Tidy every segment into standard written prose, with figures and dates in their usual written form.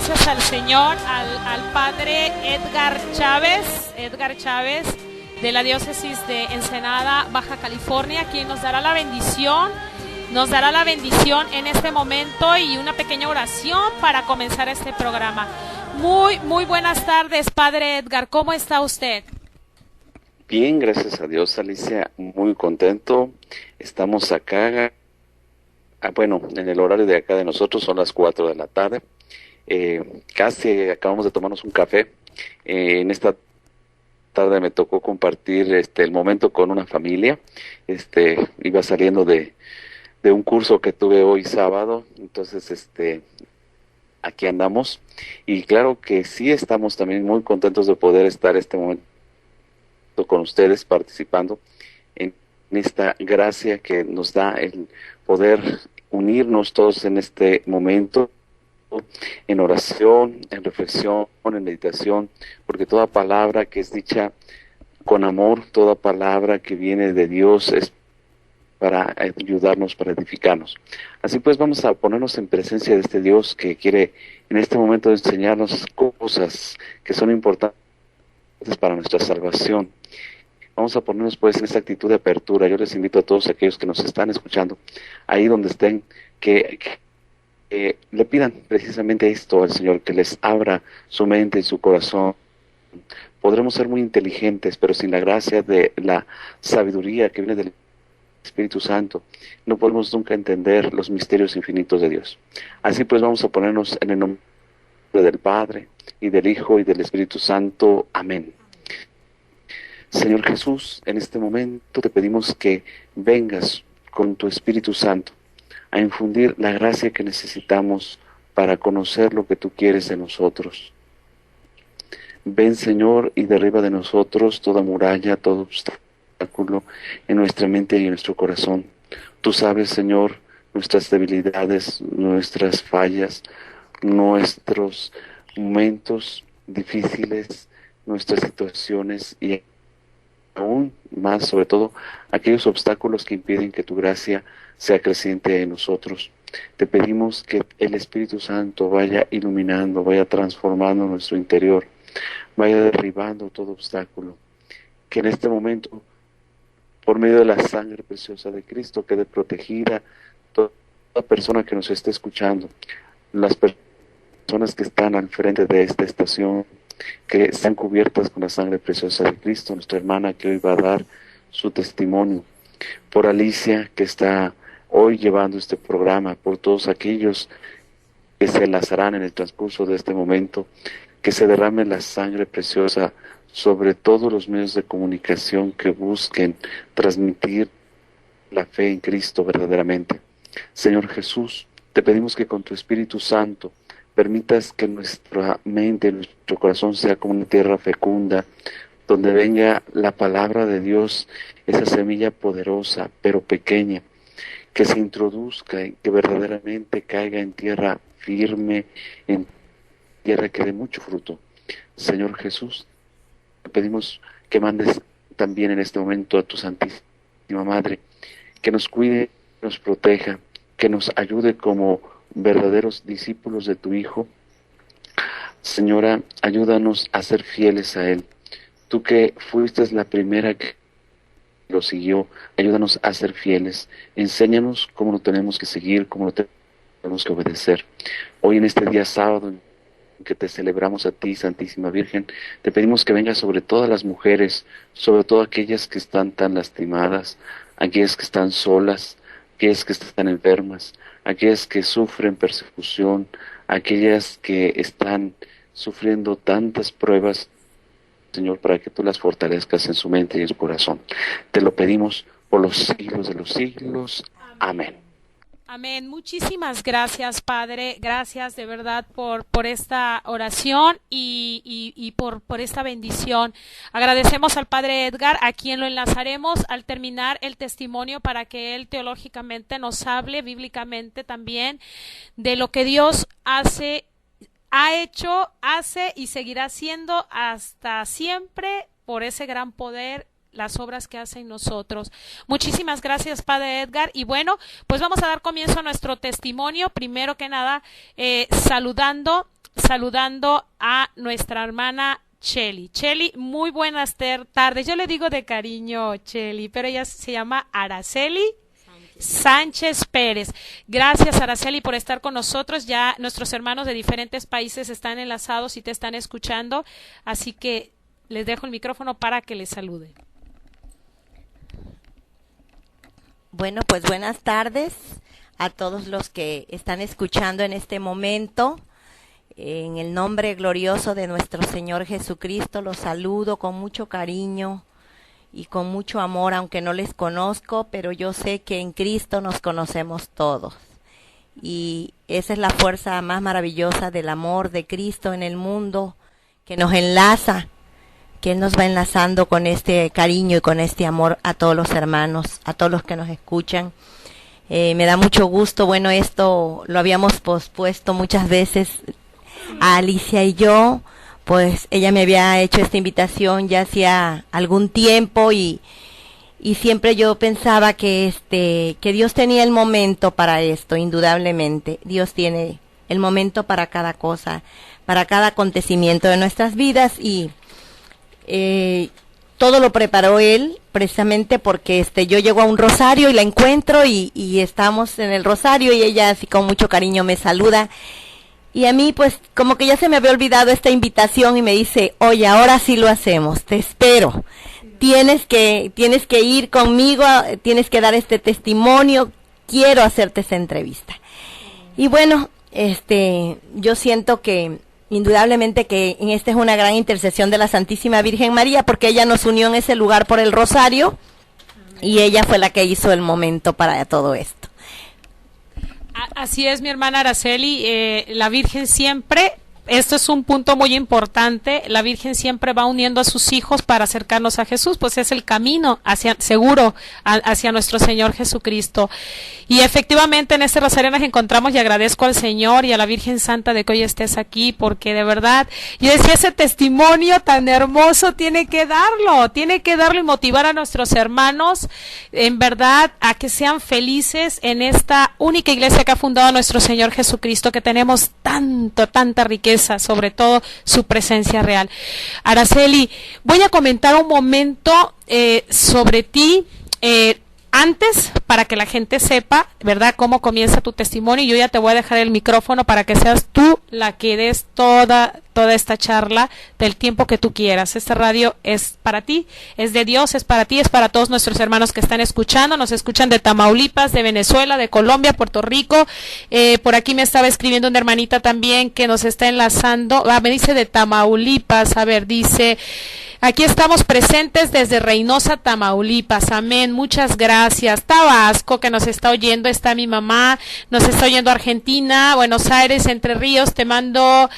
gracias al Señor, al Padre Edgar Chávez, de la diócesis de Ensenada, Baja California, quien nos dará la bendición en este momento y una pequeña oración para comenzar este programa. Muy buenas tardes, Padre Edgar, ¿cómo está usted? Bien, gracias a Dios, Alicia, muy contento. Estamos acá, en el horario de acá de nosotros son las 4 de la tarde. Casi acabamos de tomarnos un café. En esta tarde me tocó compartir el momento con una familia. Iba saliendo de un curso que tuve hoy sábado, entonces aquí andamos. Y claro que sí estamos también muy contentos de poder estar este momento con ustedes participando en esta gracia que nos da el poder unirnos todos en este momento en oración, en reflexión, en meditación, porque toda palabra que es dicha con amor, toda palabra que viene de Dios es para ayudarnos, para edificarnos. Así pues vamos a ponernos en presencia de este Dios que quiere en este momento enseñarnos cosas que son importantes para nuestra salvación. Vamos a ponernos pues en esta actitud de apertura. Yo les invito a todos aquellos que nos están escuchando, ahí donde estén, que le pidan precisamente esto al Señor, que les abra su mente y su corazón. Podremos ser muy inteligentes, pero sin la gracia de la sabiduría que viene del Espíritu Santo, no podemos nunca entender los misterios infinitos de Dios. Así pues vamos a ponernos en el nombre del Padre, y del Hijo, y del Espíritu Santo. Amén. Señor Jesús, en este momento te pedimos que vengas con tu Espíritu Santo a infundir la gracia que necesitamos para conocer lo que tú quieres de nosotros. Ven, Señor, y derriba de nosotros toda muralla, todo obstáculo en nuestra mente y en nuestro corazón. Tú sabes, Señor, nuestras debilidades, nuestras fallas, nuestros momentos difíciles, nuestras situaciones y aún más, sobre todo, aquellos obstáculos que impiden que tu gracia sea creciente en nosotros. Te pedimos que el Espíritu Santo vaya iluminando, vaya transformando nuestro interior, vaya derribando todo obstáculo. Que en este momento, por medio de la sangre preciosa de Cristo, quede protegida toda persona que nos esté escuchando, las personas que están al frente de esta estación, que están cubiertas con la sangre preciosa de Cristo, nuestra hermana que hoy va a dar su testimonio, por Alicia que está hoy llevando este programa, por todos aquellos que se enlazarán en el transcurso de este momento, que se derrame la sangre preciosa sobre todos los medios de comunicación que busquen transmitir la fe en Cristo verdaderamente. Señor Jesús, te pedimos que con tu Espíritu Santo permitas que nuestra mente, nuestro corazón sea como una tierra fecunda, donde venga la palabra de Dios, esa semilla poderosa, pero pequeña, que se introduzca y que verdaderamente caiga en tierra firme, en tierra que dé mucho fruto. Señor Jesús, te pedimos que mandes también en este momento a tu Santísima Madre, que nos cuide, nos proteja, que nos ayude como verdaderos discípulos de tu Hijo. Señora, ayúdanos a ser fieles a Él. Tú que fuiste la primera que lo siguió, ayúdanos a ser fieles. Enséñanos cómo lo tenemos que seguir, cómo lo tenemos que obedecer. Hoy en este día sábado en que te celebramos a ti, Santísima Virgen, te pedimos que vengas sobre todas las mujeres, sobre todo aquellas que están tan lastimadas, aquellas que están solas, aquellas que están enfermas, aquellas que sufren persecución, aquellas que están sufriendo tantas pruebas, Señor, para que tú las fortalezcas en su mente y en su corazón. Te lo pedimos por los siglos de los siglos. Amén. Amén. Muchísimas gracias, Padre. Gracias de verdad por esta oración y por esta bendición. Agradecemos al Padre Edgar, a quien lo enlazaremos al terminar el testimonio para que él teológicamente nos hable, bíblicamente también, de lo que Dios hace, ha hecho, hace y seguirá haciendo hasta siempre por ese gran poder, las obras que hace en nosotros. Muchísimas gracias, Padre Edgar. Y bueno, pues vamos a dar comienzo a nuestro testimonio. Primero que nada, saludando saludando a nuestra hermana Cheli. Cheli, muy buenas tardes. Yo le digo de cariño Cheli, pero ella se llama Araceli Sánchez Pérez. Gracias, Araceli, por estar con nosotros. Ya nuestros hermanos de diferentes países están enlazados y te están escuchando, así que les dejo el micrófono para que les salude. Bueno, pues buenas tardes a todos los que están escuchando en este momento. En el nombre glorioso de nuestro Señor Jesucristo los saludo con mucho cariño y con mucho amor, aunque no les conozco, pero yo sé que en Cristo nos conocemos todos. Y esa es la fuerza más maravillosa del amor de Cristo en el mundo, que nos enlaza, que Él nos va enlazando con este cariño y con este amor a todos los hermanos, a todos los que nos escuchan. Me da mucho gusto, bueno, esto lo habíamos pospuesto muchas veces, a Alicia y yo, pues ella me había hecho esta invitación ya hacía algún tiempo y siempre yo pensaba que Dios tenía el momento para esto, indudablemente. Dios tiene el momento para cada cosa, para cada acontecimiento de nuestras vidas y todo lo preparó Él precisamente porque yo llego a un rosario y la encuentro y estamos en el rosario y ella así con mucho cariño me saluda. Y a mí, pues, como que ya se me había olvidado esta invitación y me dice, oye, ahora sí lo hacemos, te espero. Tienes que ir conmigo, tienes que dar este testimonio, quiero hacerte esa entrevista. Y bueno, yo siento que, indudablemente que en esta es una gran intercesión de la Santísima Virgen María, porque ella nos unió en ese lugar por el rosario, y ella fue la que hizo el momento para todo esto. Así es, mi hermana Araceli, la Virgen siempre, esto es un punto muy importante, la Virgen siempre va uniendo a sus hijos para acercarnos a Jesús, pues es el camino seguro hacia nuestro Señor Jesucristo. Y efectivamente en este rosario nos encontramos y agradezco al Señor y a la Virgen Santa de que hoy estés aquí, porque de verdad, yo decía, ese testimonio tan hermoso tiene que darlo y motivar a nuestros hermanos, en verdad, a que sean felices en esta única iglesia que ha fundado nuestro Señor Jesucristo, que tenemos tanta riqueza, sobre todo su presencia real. Araceli, voy a comentar un momento sobre ti, antes, para que la gente sepa, ¿verdad?, cómo comienza tu testimonio. Yo ya te voy a dejar el micrófono para que seas tú la que des toda esta charla del tiempo que tú quieras. Esta radio es para ti, es de Dios, es para ti, es para todos nuestros hermanos que están escuchando. Nos escuchan de Tamaulipas, de Venezuela, de Colombia, Puerto Rico. Por aquí me estaba escribiendo una hermanita también que nos está enlazando. Me dice de Tamaulipas, a ver, dice... Aquí estamos presentes desde Reynosa, Tamaulipas. Amén. Muchas gracias. Tabasco, que nos está oyendo, está mi mamá. Nos está oyendo Argentina, Buenos Aires, Entre Ríos. Te mando,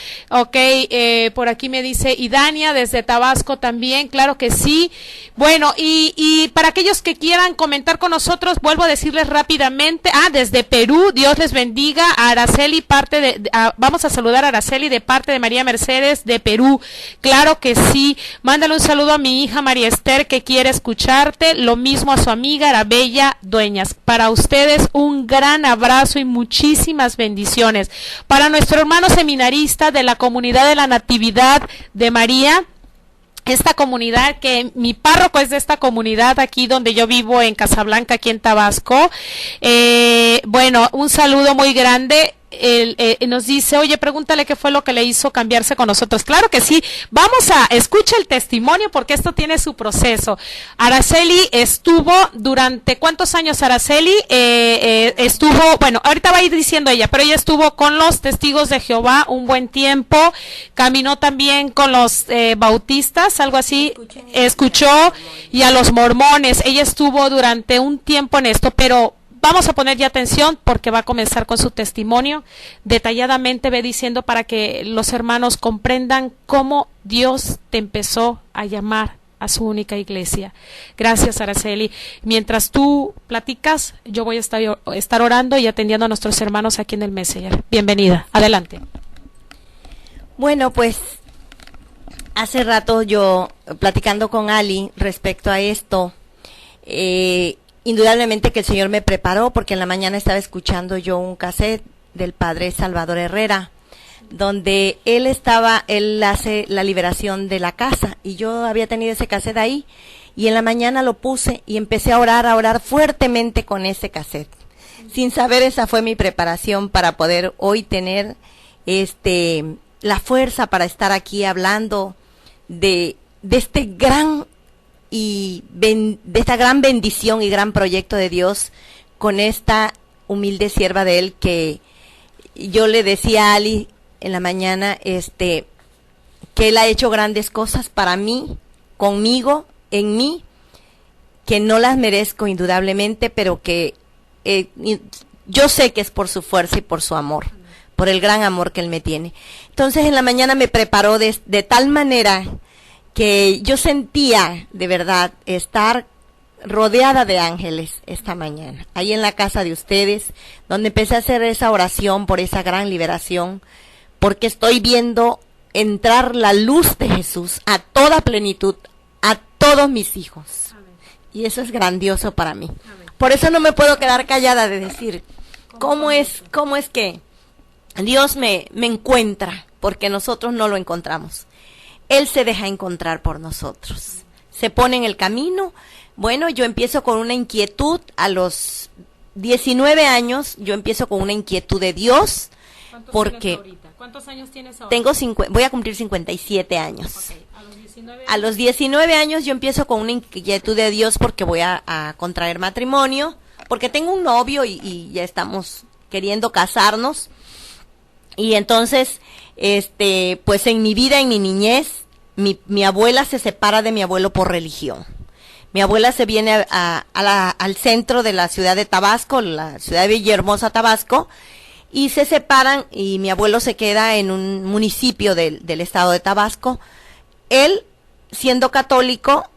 por aquí me dice Idania desde Tabasco también. Claro que sí. Bueno, y para aquellos que quieran comentar con nosotros, vuelvo a decirles rápidamente. Desde Perú, Dios les bendiga. A Araceli, vamos a saludar a Araceli de parte de María Mercedes de Perú. Claro que sí. Mándale un saludo a mi hija María Esther, que quiere escucharte, lo mismo a su amiga Arabella Dueñas. Para ustedes un gran abrazo y muchísimas bendiciones. Para nuestro hermano seminarista de la comunidad de la Natividad de María, esta comunidad, que mi párroco es de esta comunidad aquí donde yo vivo en Casablanca, aquí en Tabasco. Bueno, un saludo muy grande. Nos dice, oye, pregúntale qué fue lo que le hizo cambiarse con nosotros. Claro que sí, escucha el testimonio, porque esto tiene su proceso. Araceli estuvo durante, ¿cuántos años Araceli? Bueno, ahorita va a ir diciendo ella, pero ella estuvo con los Testigos de Jehová un buen tiempo, caminó también con los bautistas, algo así, escuchó, y a los mormones. Ella estuvo durante un tiempo en esto, pero vamos a poner ya atención, porque va a comenzar con su testimonio. Detalladamente ve diciendo para que los hermanos comprendan cómo Dios te empezó a llamar a su única iglesia. Gracias, Araceli. Mientras tú platicas, yo voy a estar orando y atendiendo a nuestros hermanos aquí en el Messenger. Bienvenida. Adelante. Bueno, pues hace rato yo platicando con Ali respecto a esto, indudablemente que el Señor me preparó, porque en la mañana estaba escuchando yo un cassette del padre Salvador Herrera, donde él hace la liberación de la casa, y yo había tenido ese cassette ahí, y en la mañana lo puse y empecé a orar fuertemente con ese cassette. Sin saber, esa fue mi preparación para poder hoy tener la fuerza para estar aquí hablando de este gran de esta gran bendición y gran proyecto de Dios con esta humilde sierva de él, que yo le decía a Ali en la mañana que él ha hecho grandes cosas para mí, conmigo, en mí, que no las merezco indudablemente, pero que yo sé que es por su fuerza y por su amor, por el gran amor que él me tiene. Entonces en la mañana me preparó de tal manera que yo sentía de verdad estar rodeada de ángeles esta mañana, ahí en la casa de ustedes, donde empecé a hacer esa oración por esa gran liberación, porque estoy viendo entrar la luz de Jesús a toda plenitud, a todos mis hijos. Amén. Y eso es grandioso para mí. Amén. Por eso no me puedo quedar callada de decir, ¿cómo es que Dios me encuentra? Porque nosotros no lo encontramos. Él se deja encontrar por nosotros. Se pone en el camino. Bueno, yo empiezo con una inquietud a los 19 años, yo empiezo con una inquietud de Dios. ¿Cuántos años tienes ahora? Voy a cumplir 57 años. Okay. A los 19 años yo empiezo con una inquietud de Dios porque voy a contraer matrimonio, porque tengo un novio y ya estamos queriendo casarnos. Y entonces, pues en mi vida, en mi niñez, mi abuela se separa de mi abuelo por religión. Mi abuela se viene al centro de la ciudad de Tabasco, la ciudad de Villahermosa, Tabasco, y se separan, y mi abuelo se queda en un municipio del estado de Tabasco. Él, siendo católico,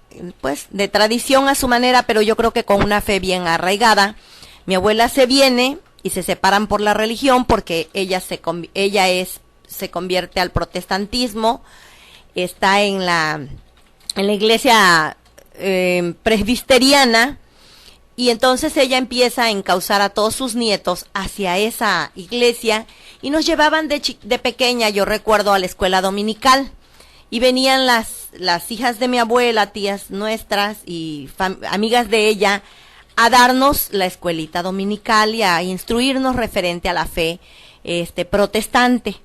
pues de tradición a su manera, pero yo creo que con una fe bien arraigada, mi abuela se viene y se separan por la religión, porque ella se convierte al protestantismo, está en la iglesia presbiteriana, y entonces ella empieza a encauzar a todos sus nietos hacia esa iglesia, y nos llevaban de pequeña, yo recuerdo, a la escuela dominical, y venían las hijas de mi abuela, tías nuestras y amigas de ella, a darnos la escuelita dominical y a instruirnos referente a la fe protestante.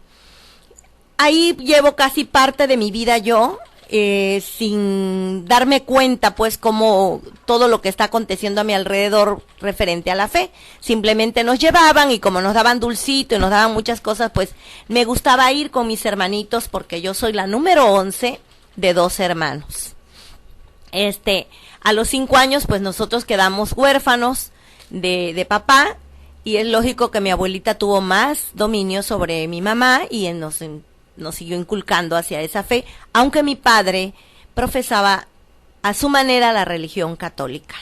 Ahí llevo casi parte de mi vida yo, sin darme cuenta, pues, como todo lo que está aconteciendo a mi alrededor referente a la fe. Simplemente nos llevaban, y como nos daban dulcito y nos daban muchas cosas, pues me gustaba ir con mis hermanitos, porque yo soy la número 11 de 2 hermanos. A los 5 años, pues nosotros quedamos huérfanos de papá, y es lógico que mi abuelita tuvo más dominio sobre mi mamá y nos siguió inculcando hacia esa fe, aunque mi padre profesaba a su manera la religión católica.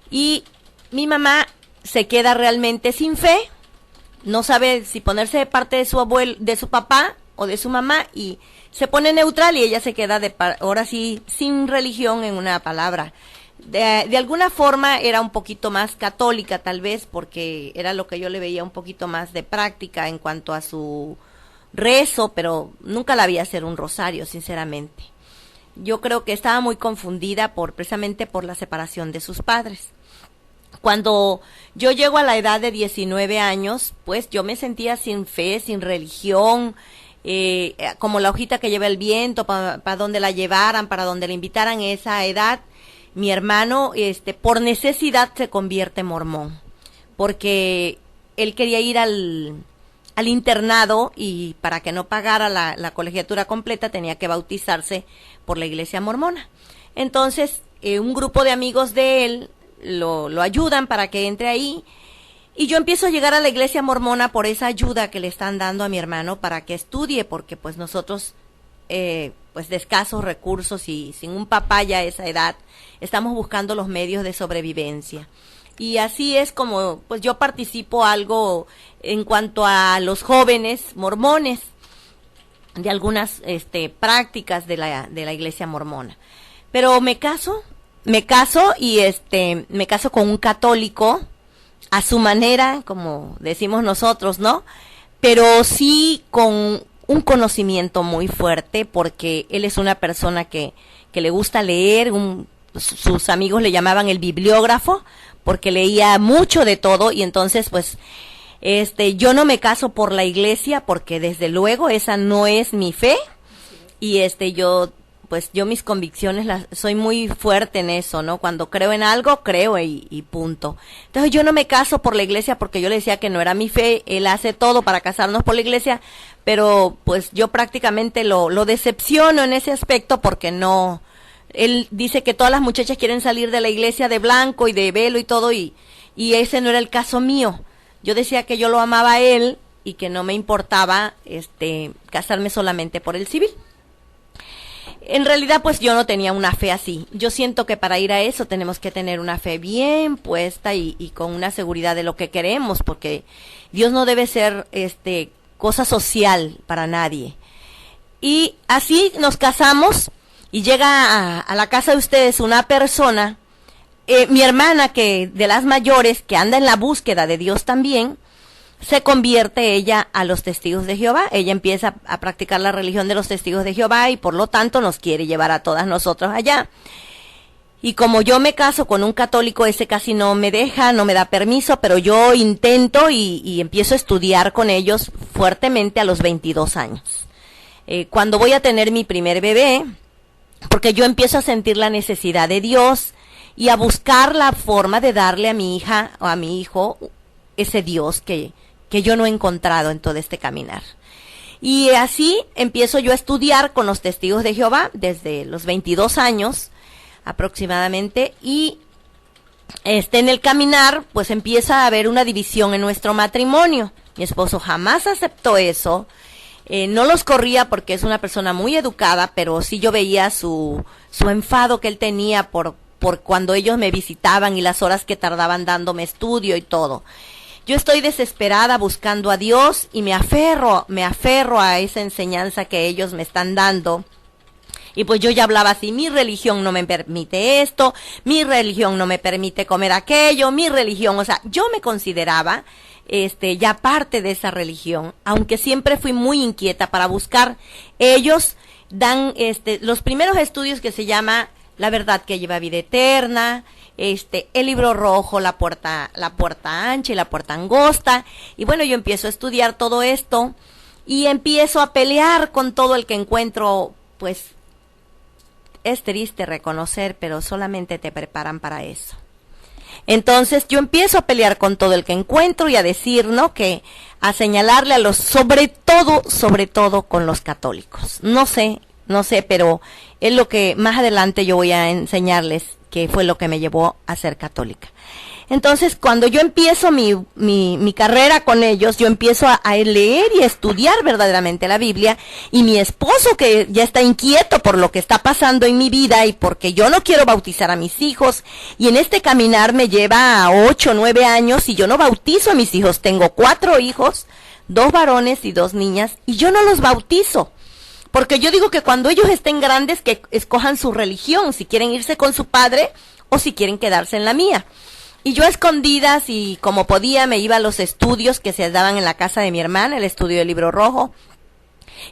Y mi mamá se queda realmente sin fe, no sabe si ponerse de parte de su papá o de su mamá, y se pone neutral, y ella se queda ahora sí sin religión, en una palabra. De alguna forma era un poquito más católica, tal vez, porque era lo que yo le veía un poquito más de práctica en cuanto a su rezo, pero nunca la vi hacer un rosario, sinceramente. Yo creo que estaba muy confundida precisamente por la separación de sus padres. Cuando yo llego a la edad de 19 años, pues yo me sentía sin fe, sin religión, como la hojita que lleva el viento, para donde la llevaran, para donde la invitaran. En esa edad, mi hermano, por necesidad, se convierte mormón, porque él quería ir al internado, y para que no pagara la colegiatura completa tenía que bautizarse por la iglesia mormona. Entonces un grupo de amigos de él lo ayudan para que entre ahí, y yo empiezo a llegar a la iglesia mormona por esa ayuda que le están dando a mi hermano para que estudie, porque pues nosotros pues de escasos recursos y sin un papá ya a esa edad, estamos buscando los medios de sobrevivencia. Y así es como pues yo participo algo en cuanto a los jóvenes mormones, de algunas prácticas de la iglesia mormona. Pero me caso y me caso con un católico a su manera, como decimos nosotros, ¿no? pero sí con un conocimiento muy fuerte, porque él es una persona que le gusta leer, sus amigos le llamaban el bibliógrafo, porque leía mucho de todo, y entonces pues yo no me caso por la iglesia, porque desde luego esa no es mi fe, y yo mis convicciones soy muy fuerte en eso, ¿no? Cuando creo en algo, creo y punto. Entonces yo no me caso por la iglesia porque yo le decía que no era mi fe. Él hace todo para casarnos por la iglesia, pero pues yo prácticamente lo decepciono en ese aspecto, porque no. Él dice que todas las muchachas quieren salir de la iglesia de blanco y de velo y todo, y ese no era el caso mío. Yo decía que yo lo amaba a él y que no me importaba casarme solamente por el civil. En realidad, pues yo no tenía una fe así. Yo siento que para ir a eso tenemos que tener una fe bien puesta y con una seguridad de lo que queremos, porque Dios no debe ser cosa social para nadie. Y así nos casamos, y llega a la casa de ustedes una persona, mi hermana, que de las mayores, que anda en la búsqueda de Dios también. Se convierte ella a los Testigos de Jehová. Ella empieza a practicar la religión de los Testigos de Jehová, y por lo tanto nos quiere llevar a todas nosotros allá. Y como yo me caso con un católico, ese casi no me deja, no me da permiso, pero yo intento y empiezo a estudiar con ellos fuertemente a los 22 años. Cuando voy a tener mi primer bebé, porque yo empiezo a sentir la necesidad de Dios y a buscar la forma de darle a mi hija o a mi hijo ese Dios que yo no he encontrado en todo este caminar. Y así empiezo yo a estudiar con los Testigos de Jehová desde los 22 años aproximadamente, y en el caminar pues empieza a haber una división en nuestro matrimonio. Mi esposo jamás aceptó eso. No los corría porque es una persona muy educada, pero sí yo veía su enfado que él tenía por cuando ellos me visitaban y las horas que tardaban dándome estudio y todo. Yo estoy desesperada buscando a Dios y me aferro a esa enseñanza que ellos me están dando. Y pues yo ya hablaba así: mi religión no me permite esto, mi religión no me permite comer aquello, mi religión, o sea, yo me consideraba ya parte de esa religión, aunque siempre fui muy inquieta para buscar. Ellos dan los primeros estudios que se llama La verdad que lleva vida eterna, el libro rojo, la puerta ancha y la puerta angosta. Y bueno, yo empiezo a estudiar todo esto y empiezo a pelear con todo el que encuentro. Pues es triste reconocer, pero solamente te preparan para eso. Entonces yo empiezo a pelear con todo el que encuentro y a decir, ¿no?, que a señalarle a sobre todo con los católicos. No sé, pero es lo que más adelante yo voy a enseñarles, que fue lo que me llevó a ser católica. Entonces, cuando yo empiezo mi carrera con ellos, yo empiezo a leer y a estudiar verdaderamente la Biblia, y mi esposo, que ya está inquieto por lo que está pasando en mi vida y porque yo no quiero bautizar a mis hijos, y en este caminar me lleva a 8 o 9 años y yo no bautizo a mis hijos. Tengo 4 hijos, 2 varones y 2 niñas, y yo no los bautizo. Porque yo digo que cuando ellos estén grandes, que escojan su religión, si quieren irse con su padre o si quieren quedarse en la mía. Y yo a escondidas, y como podía, me iba a los estudios que se daban en la casa de mi hermana, el estudio del libro rojo.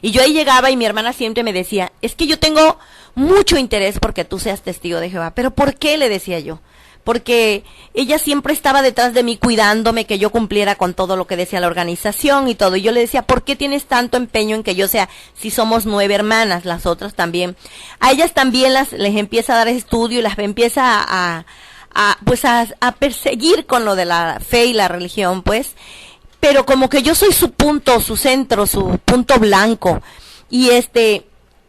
Y yo ahí llegaba y mi hermana siempre me decía: es que yo tengo mucho interés porque tú seas testigo de Jehová. ¿Pero por qué?, le decía yo. Porque ella siempre estaba detrás de mí cuidándome, que yo cumpliera con todo lo que decía la organización y todo. Y yo le decía: ¿por qué tienes tanto empeño en que yo sea? Si somos 9 hermanas, las otras también. A ellas también les empieza a dar estudio y las empieza a perseguir con lo de la fe y la religión, pues. Pero como que yo soy su punto, su centro, su punto blanco.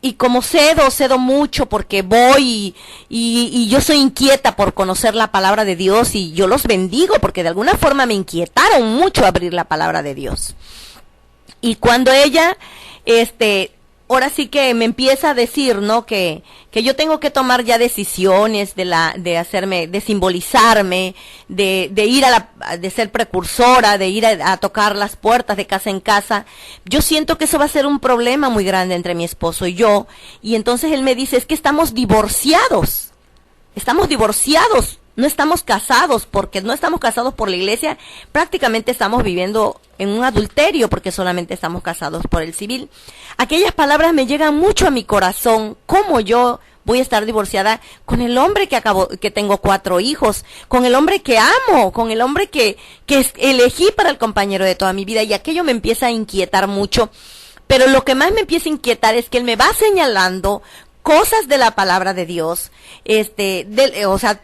Y como cedo mucho porque voy y yo soy inquieta por conocer la palabra de Dios, y yo los bendigo porque de alguna forma me inquietaron mucho abrir la palabra de Dios. Y cuando ella, ahora sí que me empieza a decir, ¿no?, que yo tengo que tomar ya decisiones de simbolizarme, de ir de ser precursora, de ir a tocar las puertas de casa en casa. Yo siento que eso va a ser un problema muy grande entre mi esposo y yo. Y entonces él me dice: es que estamos divorciados. no estamos casados, porque no estamos casados por la iglesia, prácticamente estamos viviendo en un adulterio, porque solamente estamos casados por el civil. Aquellas palabras me llegan mucho a mi corazón. ¿Cómo yo voy a estar divorciada con el hombre que tengo 4 hijos, con el hombre que amo, con el hombre que elegí para el compañero de toda mi vida? Y aquello me empieza a inquietar mucho. Pero lo que más me empieza a inquietar es que él me va señalando cosas de la palabra de Dios, o sea,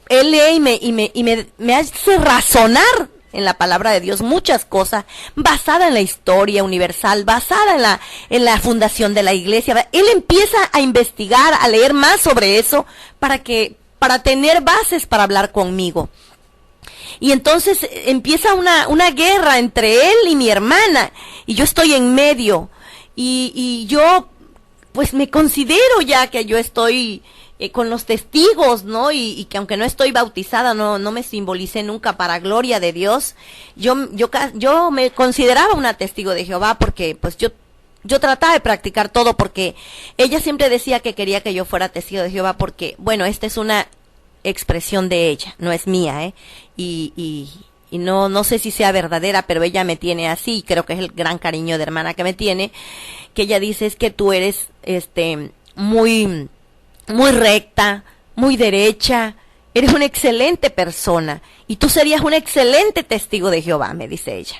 él lee y me hace razonar en la palabra de Dios muchas cosas, basada en la historia universal, basada en la fundación de la iglesia. Él empieza a investigar, a leer más sobre eso, para tener bases para hablar conmigo. Y entonces empieza una guerra entre él y mi hermana, y yo estoy en medio, y yo pues me considero ya que yo estoy con los testigos, ¿no? Y que aunque no estoy bautizada, no me simbolicé nunca, para gloria de Dios. Yo me consideraba una testigo de Jehová, porque pues yo trataba de practicar todo, porque ella siempre decía que quería que yo fuera testigo de Jehová, porque, bueno, esta es una expresión de ella, no es mía, y no sé si sea verdadera, pero ella me tiene así, y creo que es el gran cariño de hermana que me tiene, que ella dice: es que tú eres muy recta, muy derecha, eres una excelente persona, y tú serías un excelente testigo de Jehová, me dice ella.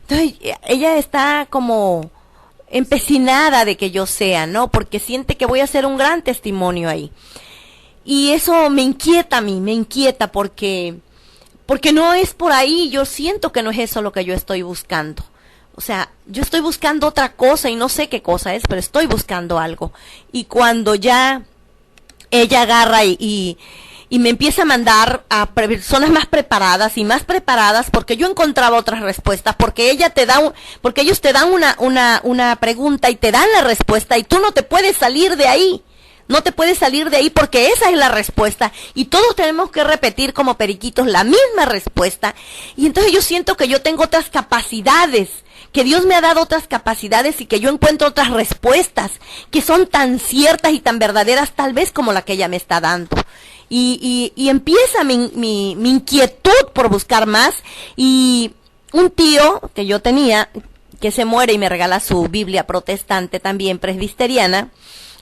Entonces ella está como empecinada de que yo sea, ¿no? Porque siente que voy a ser un gran testimonio ahí. Y eso me inquieta a mí, porque no es por ahí. Yo siento que no es eso lo que yo estoy buscando. O sea, yo estoy buscando otra cosa y no sé qué cosa es, pero estoy buscando algo. Y cuando ya ella agarra y me empieza a mandar a personas más preparadas y más preparadas, porque yo encontraba otras respuestas, porque porque ellos te dan una pregunta y te dan la respuesta, y tú no te puedes salir de ahí. No te puedes salir de ahí, porque esa es la respuesta, y todos tenemos que repetir como periquitos la misma respuesta. Y entonces yo siento que yo tengo otras capacidades, que Dios me ha dado otras capacidades, y que yo encuentro otras respuestas que son tan ciertas y tan verdaderas, tal vez, como la que ella me está dando. Y empieza mi inquietud por buscar más. Y un tío que yo tenía, que se muere y me regala su Biblia protestante, también presbiteriana,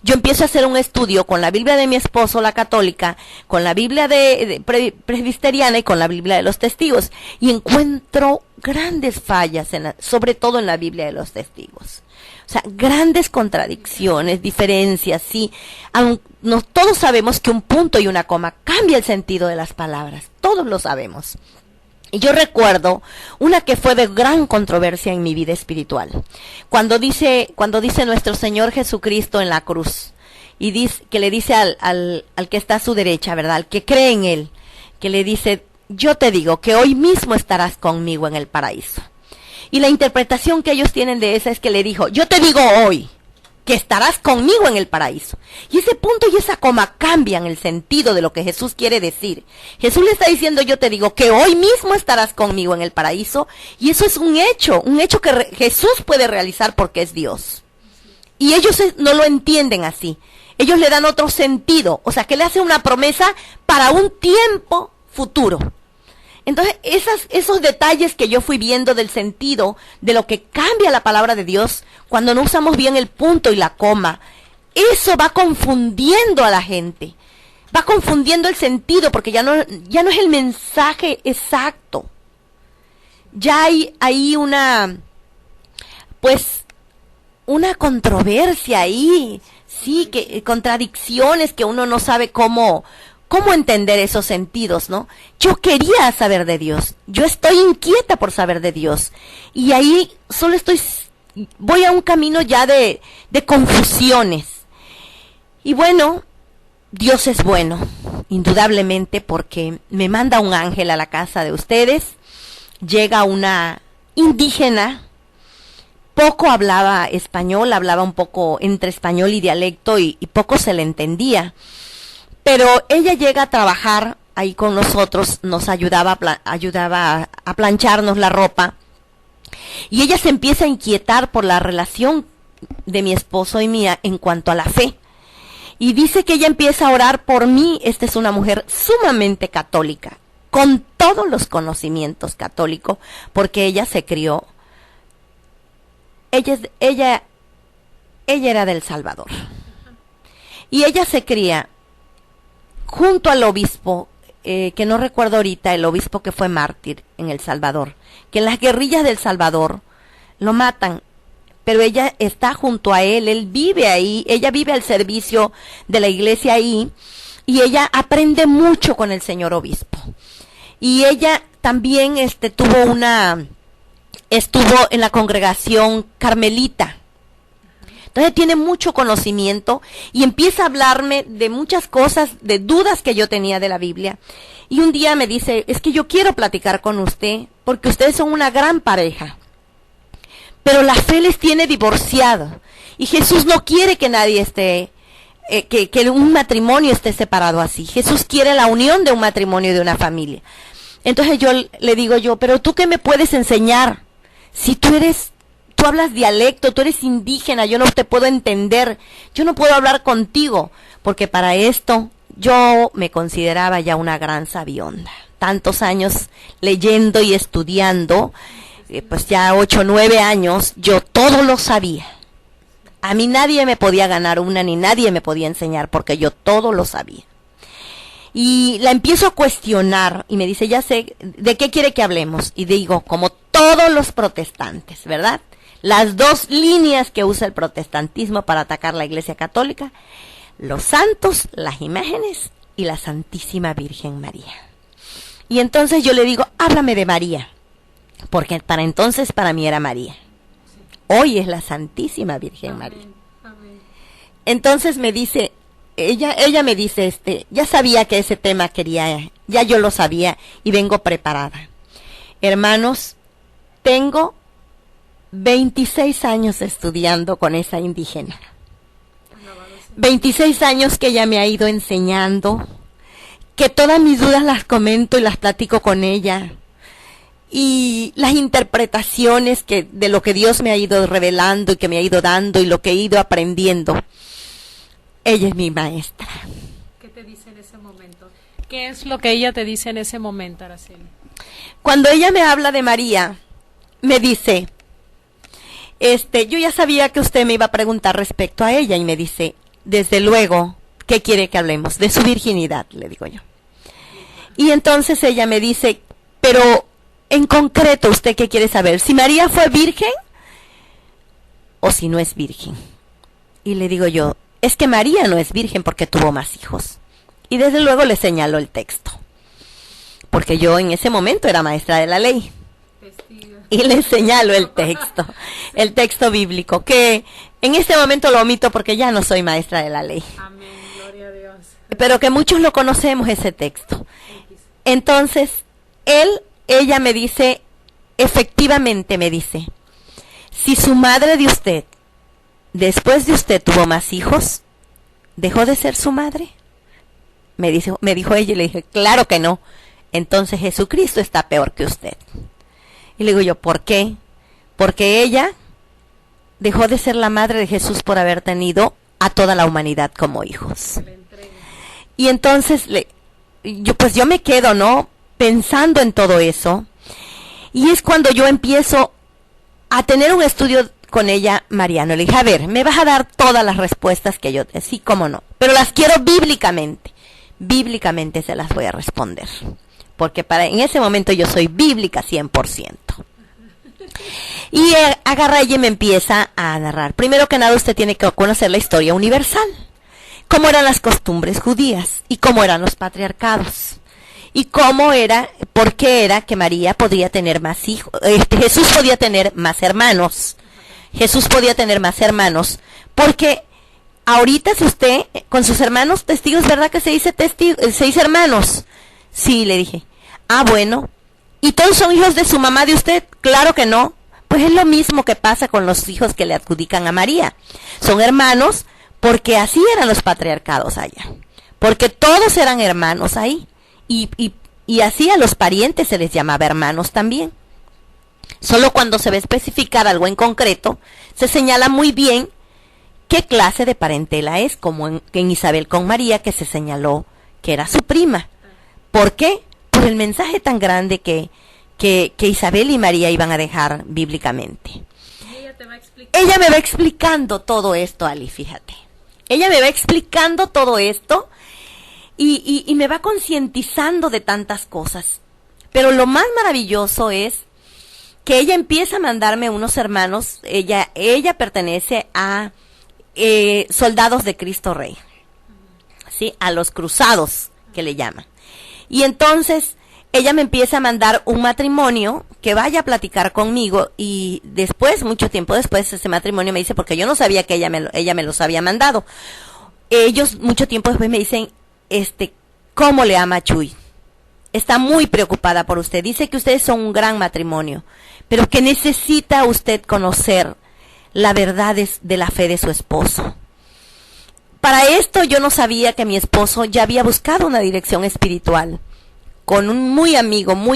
yo empiezo a hacer un estudio con la Biblia de mi esposo, la católica, con la Biblia presbiteriana y con la Biblia de los testigos, y encuentro grandes fallas, sobre todo en la Biblia de los testigos. O sea, grandes contradicciones, diferencias, sí. Todos sabemos que un punto y una coma cambia el sentido de las palabras, todos lo sabemos. Y yo recuerdo una que fue de gran controversia en mi vida espiritual. Cuando dice nuestro Señor Jesucristo en la cruz, y que le dice al que está a su derecha, ¿verdad? Al que cree en Él, que le dice: yo te digo que hoy mismo estarás conmigo en el paraíso. Y la interpretación que ellos tienen de esa es que le dijo: yo te digo hoy que estarás conmigo en el paraíso. Y ese punto y esa coma cambian el sentido de lo que Jesús quiere decir. Jesús le está diciendo: yo te digo que hoy mismo estarás conmigo en el paraíso, y eso es un hecho que Jesús puede realizar porque es Dios. Y ellos no lo entienden así. Ellos le dan otro sentido, o sea, que le hace una promesa para un tiempo futuro. Entonces, esos detalles que yo fui viendo del sentido de lo que cambia la palabra de Dios cuando no usamos bien el punto y la coma, eso va confundiendo a la gente, va confundiendo el sentido, porque ya no es el mensaje exacto. Ya hay una controversia ahí, sí, contradicciones que uno no sabe cómo entender esos sentidos, ¿no? Yo quería saber de Dios, yo estoy inquieta por saber de Dios, y ahí voy a un camino ya de confusiones. Y bueno, Dios es bueno, indudablemente, porque me manda un ángel a la casa de ustedes. Llega una indígena, poco hablaba español, hablaba un poco entre español y dialecto, y poco se le entendía. Pero ella llega a trabajar ahí con nosotros, nos ayudaba a plancharnos la ropa, y ella se empieza a inquietar por la relación de mi esposo y mía en cuanto a la fe. Y dice que ella empieza a orar por mí. Esta es una mujer sumamente católica, con todos los conocimientos católicos, porque ella se crió. Ella era del Salvador. Y ella se cría junto al obispo, que no recuerdo ahorita, el obispo que fue mártir en El Salvador, que en las guerrillas del Salvador lo matan, pero ella está junto a él vive ahí, ella vive al servicio de la iglesia ahí, y ella aprende mucho con el señor obispo. Y ella también estuvo en la congregación carmelita. Entonces tiene mucho conocimiento y empieza a hablarme de muchas cosas, de dudas que yo tenía de la Biblia. Y un día me dice, es que yo quiero platicar con usted, porque ustedes son una gran pareja. Pero la fe les tiene divorciados. Y Jesús no quiere que nadie esté, que un matrimonio esté separado así. Jesús quiere la unión de un matrimonio y de una familia. Entonces yo le digo pero ¿tú qué me puedes enseñar? Si tú hablas dialecto, tú eres indígena, yo no te puedo entender, yo no puedo hablar contigo, porque para esto yo me consideraba ya una gran sabionda. Tantos años leyendo y estudiando, pues ya 8 o 9 años, yo todo lo sabía. A mí nadie me podía ganar una, ni nadie me podía enseñar, porque yo todo lo sabía. Y la empiezo a cuestionar, y me dice, ya sé, ¿de qué quiere que hablemos? Y digo, como todos los protestantes, ¿verdad? Las 2 líneas que usa el protestantismo para atacar la Iglesia Católica: los santos, las imágenes y la Santísima Virgen María. Y entonces yo le digo, háblame de María, porque para entonces para mí era María. Hoy es la Santísima Virgen María. Entonces me dice, ella me dice, ya sabía que ese tema quería, ya yo lo sabía y vengo preparada. Hermanos, tengo 26 años estudiando con esa indígena. 26 años que ella me ha ido enseñando, que todas mis dudas las comento y las platico con ella. Y las interpretaciones de lo que Dios me ha ido revelando y que me ha ido dando y lo que he ido aprendiendo. Ella es mi maestra. ¿Qué te dice en ese momento? ¿Qué es lo que ella te dice en ese momento, Araceli? Cuando ella me habla de María, me dice, yo ya sabía que usted me iba a preguntar respecto a ella, y me dice, desde luego, ¿qué quiere que hablemos? De su virginidad, le digo yo. Y entonces ella me dice, pero en concreto, ¿usted qué quiere saber? ¿Si María fue virgen o si no es virgen? Y le digo yo, es que María no es virgen porque tuvo más hijos. Y desde luego le señalo el texto, porque yo en ese momento era maestra de la ley. Y le señalo el texto bíblico, que en este momento lo omito porque ya no soy maestra de la ley. Amén, gloria a Dios. Pero que muchos lo conocemos, ese texto. Entonces, ella me dice, efectivamente me dice, si su madre de usted, después de usted tuvo más hijos, ¿dejó de ser su madre? Me dijo ella, y le dije, claro que no. Entonces Jesucristo está peor que usted. Y le digo yo, ¿por qué? Porque ella dejó de ser la madre de Jesús por haber tenido a toda la humanidad como hijos. Y entonces yo me quedo, ¿no?, pensando en todo eso. Y es cuando yo empiezo a tener un estudio con ella, Mariano. Le dije, a ver, me vas a dar todas las respuestas que yo, sí, cómo no, pero las quiero bíblicamente. Bíblicamente se las voy a responder, porque en ese momento yo soy bíblica 100%. Y agarra ella y me empieza a narrar. Primero que nada, usted tiene que conocer la historia universal, cómo eran las costumbres judías y cómo eran los patriarcados, y por qué era que María podría tener más hijos, Jesús podía tener más hermanos. Jesús podía tener más hermanos, porque ahorita si usted con sus hermanos testigos, ¿verdad que se dice hermanos? Sí, le dije. Ah, bueno. ¿Y todos son hijos de su mamá de usted? Claro que no. Pues es lo mismo que pasa con los hijos que le adjudican a María. Son hermanos porque así eran los patriarcados allá. Porque todos eran hermanos ahí. Y así a los parientes se les llamaba hermanos también. Solo cuando se va a especificar algo en concreto, se señala muy bien qué clase de parentela es, como en Isabel con María, que se señaló que era su prima. ¿Por qué? Por el mensaje tan grande que Isabel y María iban a dejar bíblicamente. Ella me va explicando todo esto, Ali, fíjate. Ella me va explicando todo esto y me va concientizando de tantas cosas. Pero lo más maravilloso es que ella empieza a mandarme unos hermanos. Ella pertenece a Soldados de Cristo Rey, ¿sí? A los cruzados, que le llaman. Y entonces ella me empieza a mandar un matrimonio que vaya a platicar conmigo, y después, mucho tiempo después, ese matrimonio me dice, porque yo no sabía que ella me los había mandado. Ellos mucho tiempo después me dicen, ¿cómo le ama a Chuy? Está muy preocupada por usted. Dice que ustedes son un gran matrimonio, pero que necesita usted conocer la verdad de la fe de su esposo. Para esto yo no sabía que mi esposo ya había buscado una dirección espiritual con un muy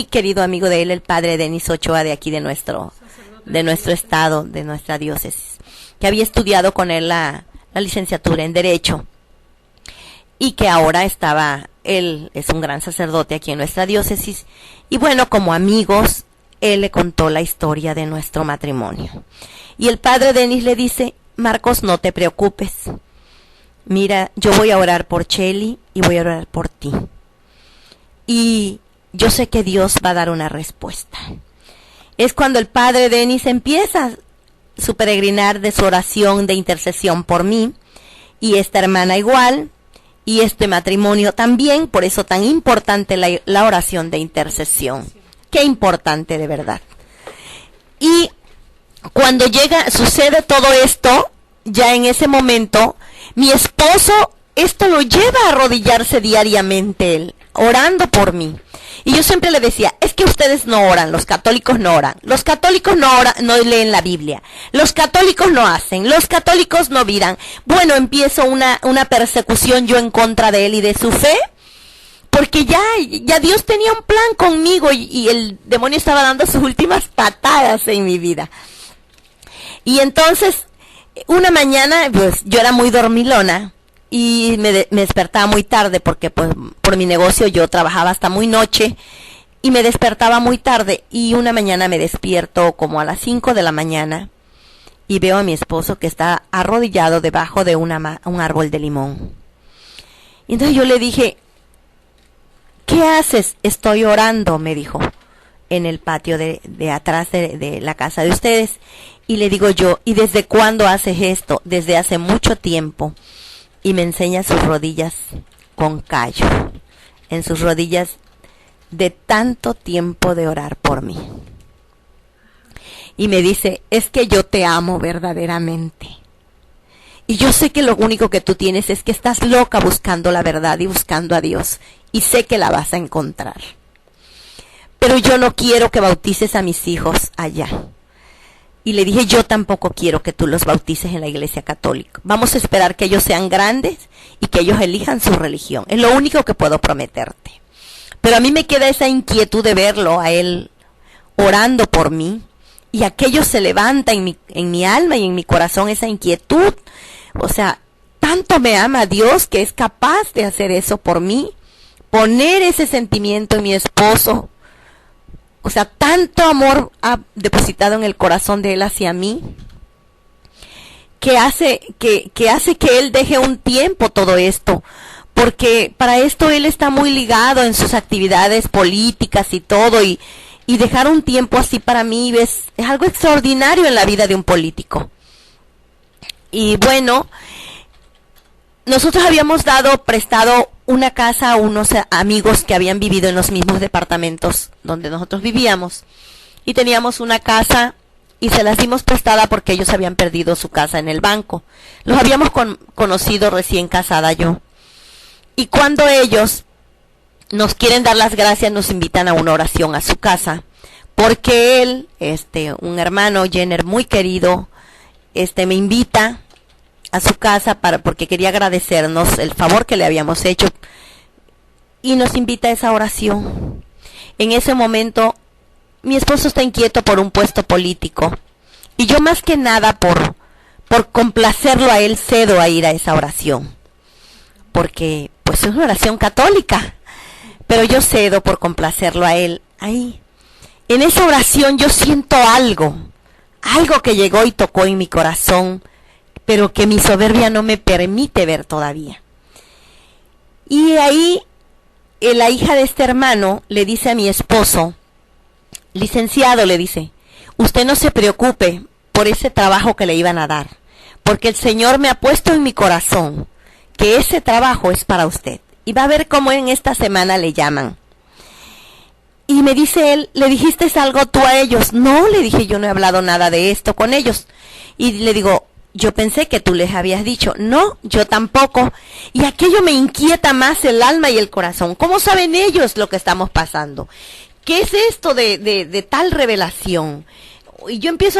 querido amigo de él, el padre Denis Ochoa, de aquí de nuestro estado, de nuestra diócesis, que había estudiado con él la licenciatura en Derecho, y que ahora él es un gran sacerdote aquí en nuestra diócesis. Y bueno, como amigos, él le contó la historia de nuestro matrimonio. Y el padre Denis le dice, Marcos, no te preocupes. Mira, yo voy a orar por Cheli y voy a orar por ti. Y yo sé que Dios va a dar una respuesta. Es cuando el padre Denis empieza su peregrinar de su oración de intercesión por mí, y esta hermana igual, y este matrimonio también. Por eso tan importante la oración de intercesión. Qué importante, de verdad. Y cuando sucede todo esto, ya en ese momento, mi esposo, esto lo lleva a arrodillarse diariamente él, orando por mí. Y yo siempre le decía, es que ustedes no oran, los católicos no oran. Los católicos no oran, no leen la Biblia. Los católicos no hacen, los católicos no viran. Bueno, empiezo una persecución yo en contra de él y de su fe, porque ya Dios tenía un plan conmigo, y el demonio estaba dando sus últimas patadas en mi vida. Y entonces, una mañana, pues yo era muy dormilona y me despertaba muy tarde, porque pues por mi negocio yo trabajaba hasta muy noche y me despertaba muy tarde. Y una mañana me despierto como a las 5 de la mañana y veo a mi esposo que está arrodillado debajo de un árbol de limón. Y entonces yo le dije, ¿qué haces? Estoy orando, me dijo, en el patio de atrás de la casa de ustedes. Y le digo yo, ¿y desde cuándo haces esto? Desde hace mucho tiempo. Y me enseña sus rodillas con callo, en sus rodillas de tanto tiempo de orar por mí. Y me dice, es que yo te amo verdaderamente. Y yo sé que lo único que tú tienes es que estás loca buscando la verdad y buscando a Dios. Y sé que la vas a encontrar. Pero yo no quiero que bautices a mis hijos allá. Y le dije, yo tampoco quiero que tú los bautices en la iglesia católica. Vamos a esperar que ellos sean grandes y que ellos elijan su religión. Es lo único que puedo prometerte. Pero a mí me queda esa inquietud de verlo a él orando por mí. Y aquello se levanta en mi alma y en mi corazón, esa inquietud. O sea, tanto me ama Dios que es capaz de hacer eso por mí. Poner ese sentimiento en mi esposo. O sea, tanto amor ha depositado en el corazón de él hacia mí, que hace que él deje un tiempo todo esto, porque para esto él está muy ligado en sus actividades políticas y todo, y dejar un tiempo así para mí es algo extraordinario en la vida de un político. Y bueno, nosotros habíamos prestado una casa a unos amigos que habían vivido en los mismos departamentos donde nosotros vivíamos, y teníamos una casa y se las dimos prestada porque ellos habían perdido su casa en el banco. Los habíamos conocido recién casada yo, y cuando ellos nos quieren dar las gracias, nos invitan a una oración a su casa, porque él, un hermano Jenner muy querido, me invita a su casa porque quería agradecernos el favor que le habíamos hecho, y nos invita a esa oración. En ese momento mi esposo está inquieto por un puesto político, y yo más que nada por por complacerlo a él, cedo a ir a esa oración, porque pues es una oración católica, pero yo cedo por complacerlo a él. Ahí, en esa oración yo siento algo que llegó y tocó en mi corazón, pero que mi soberbia no me permite ver todavía. Y ahí la hija de este hermano le dice a mi esposo, licenciado, le dice, usted no se preocupe por ese trabajo que le iban a dar, porque el Señor me ha puesto en mi corazón que ese trabajo es para usted. Y va a ver cómo en esta semana le llaman. Y me dice él, ¿le dijiste algo tú a ellos? No, le dije, yo no he hablado nada de esto con ellos. Y le digo, yo pensé que tú les habías dicho. No, yo tampoco. Y aquello me inquieta más el alma y el corazón. ¿Cómo saben ellos lo que estamos pasando? ¿Qué es esto de tal revelación? Y yo empiezo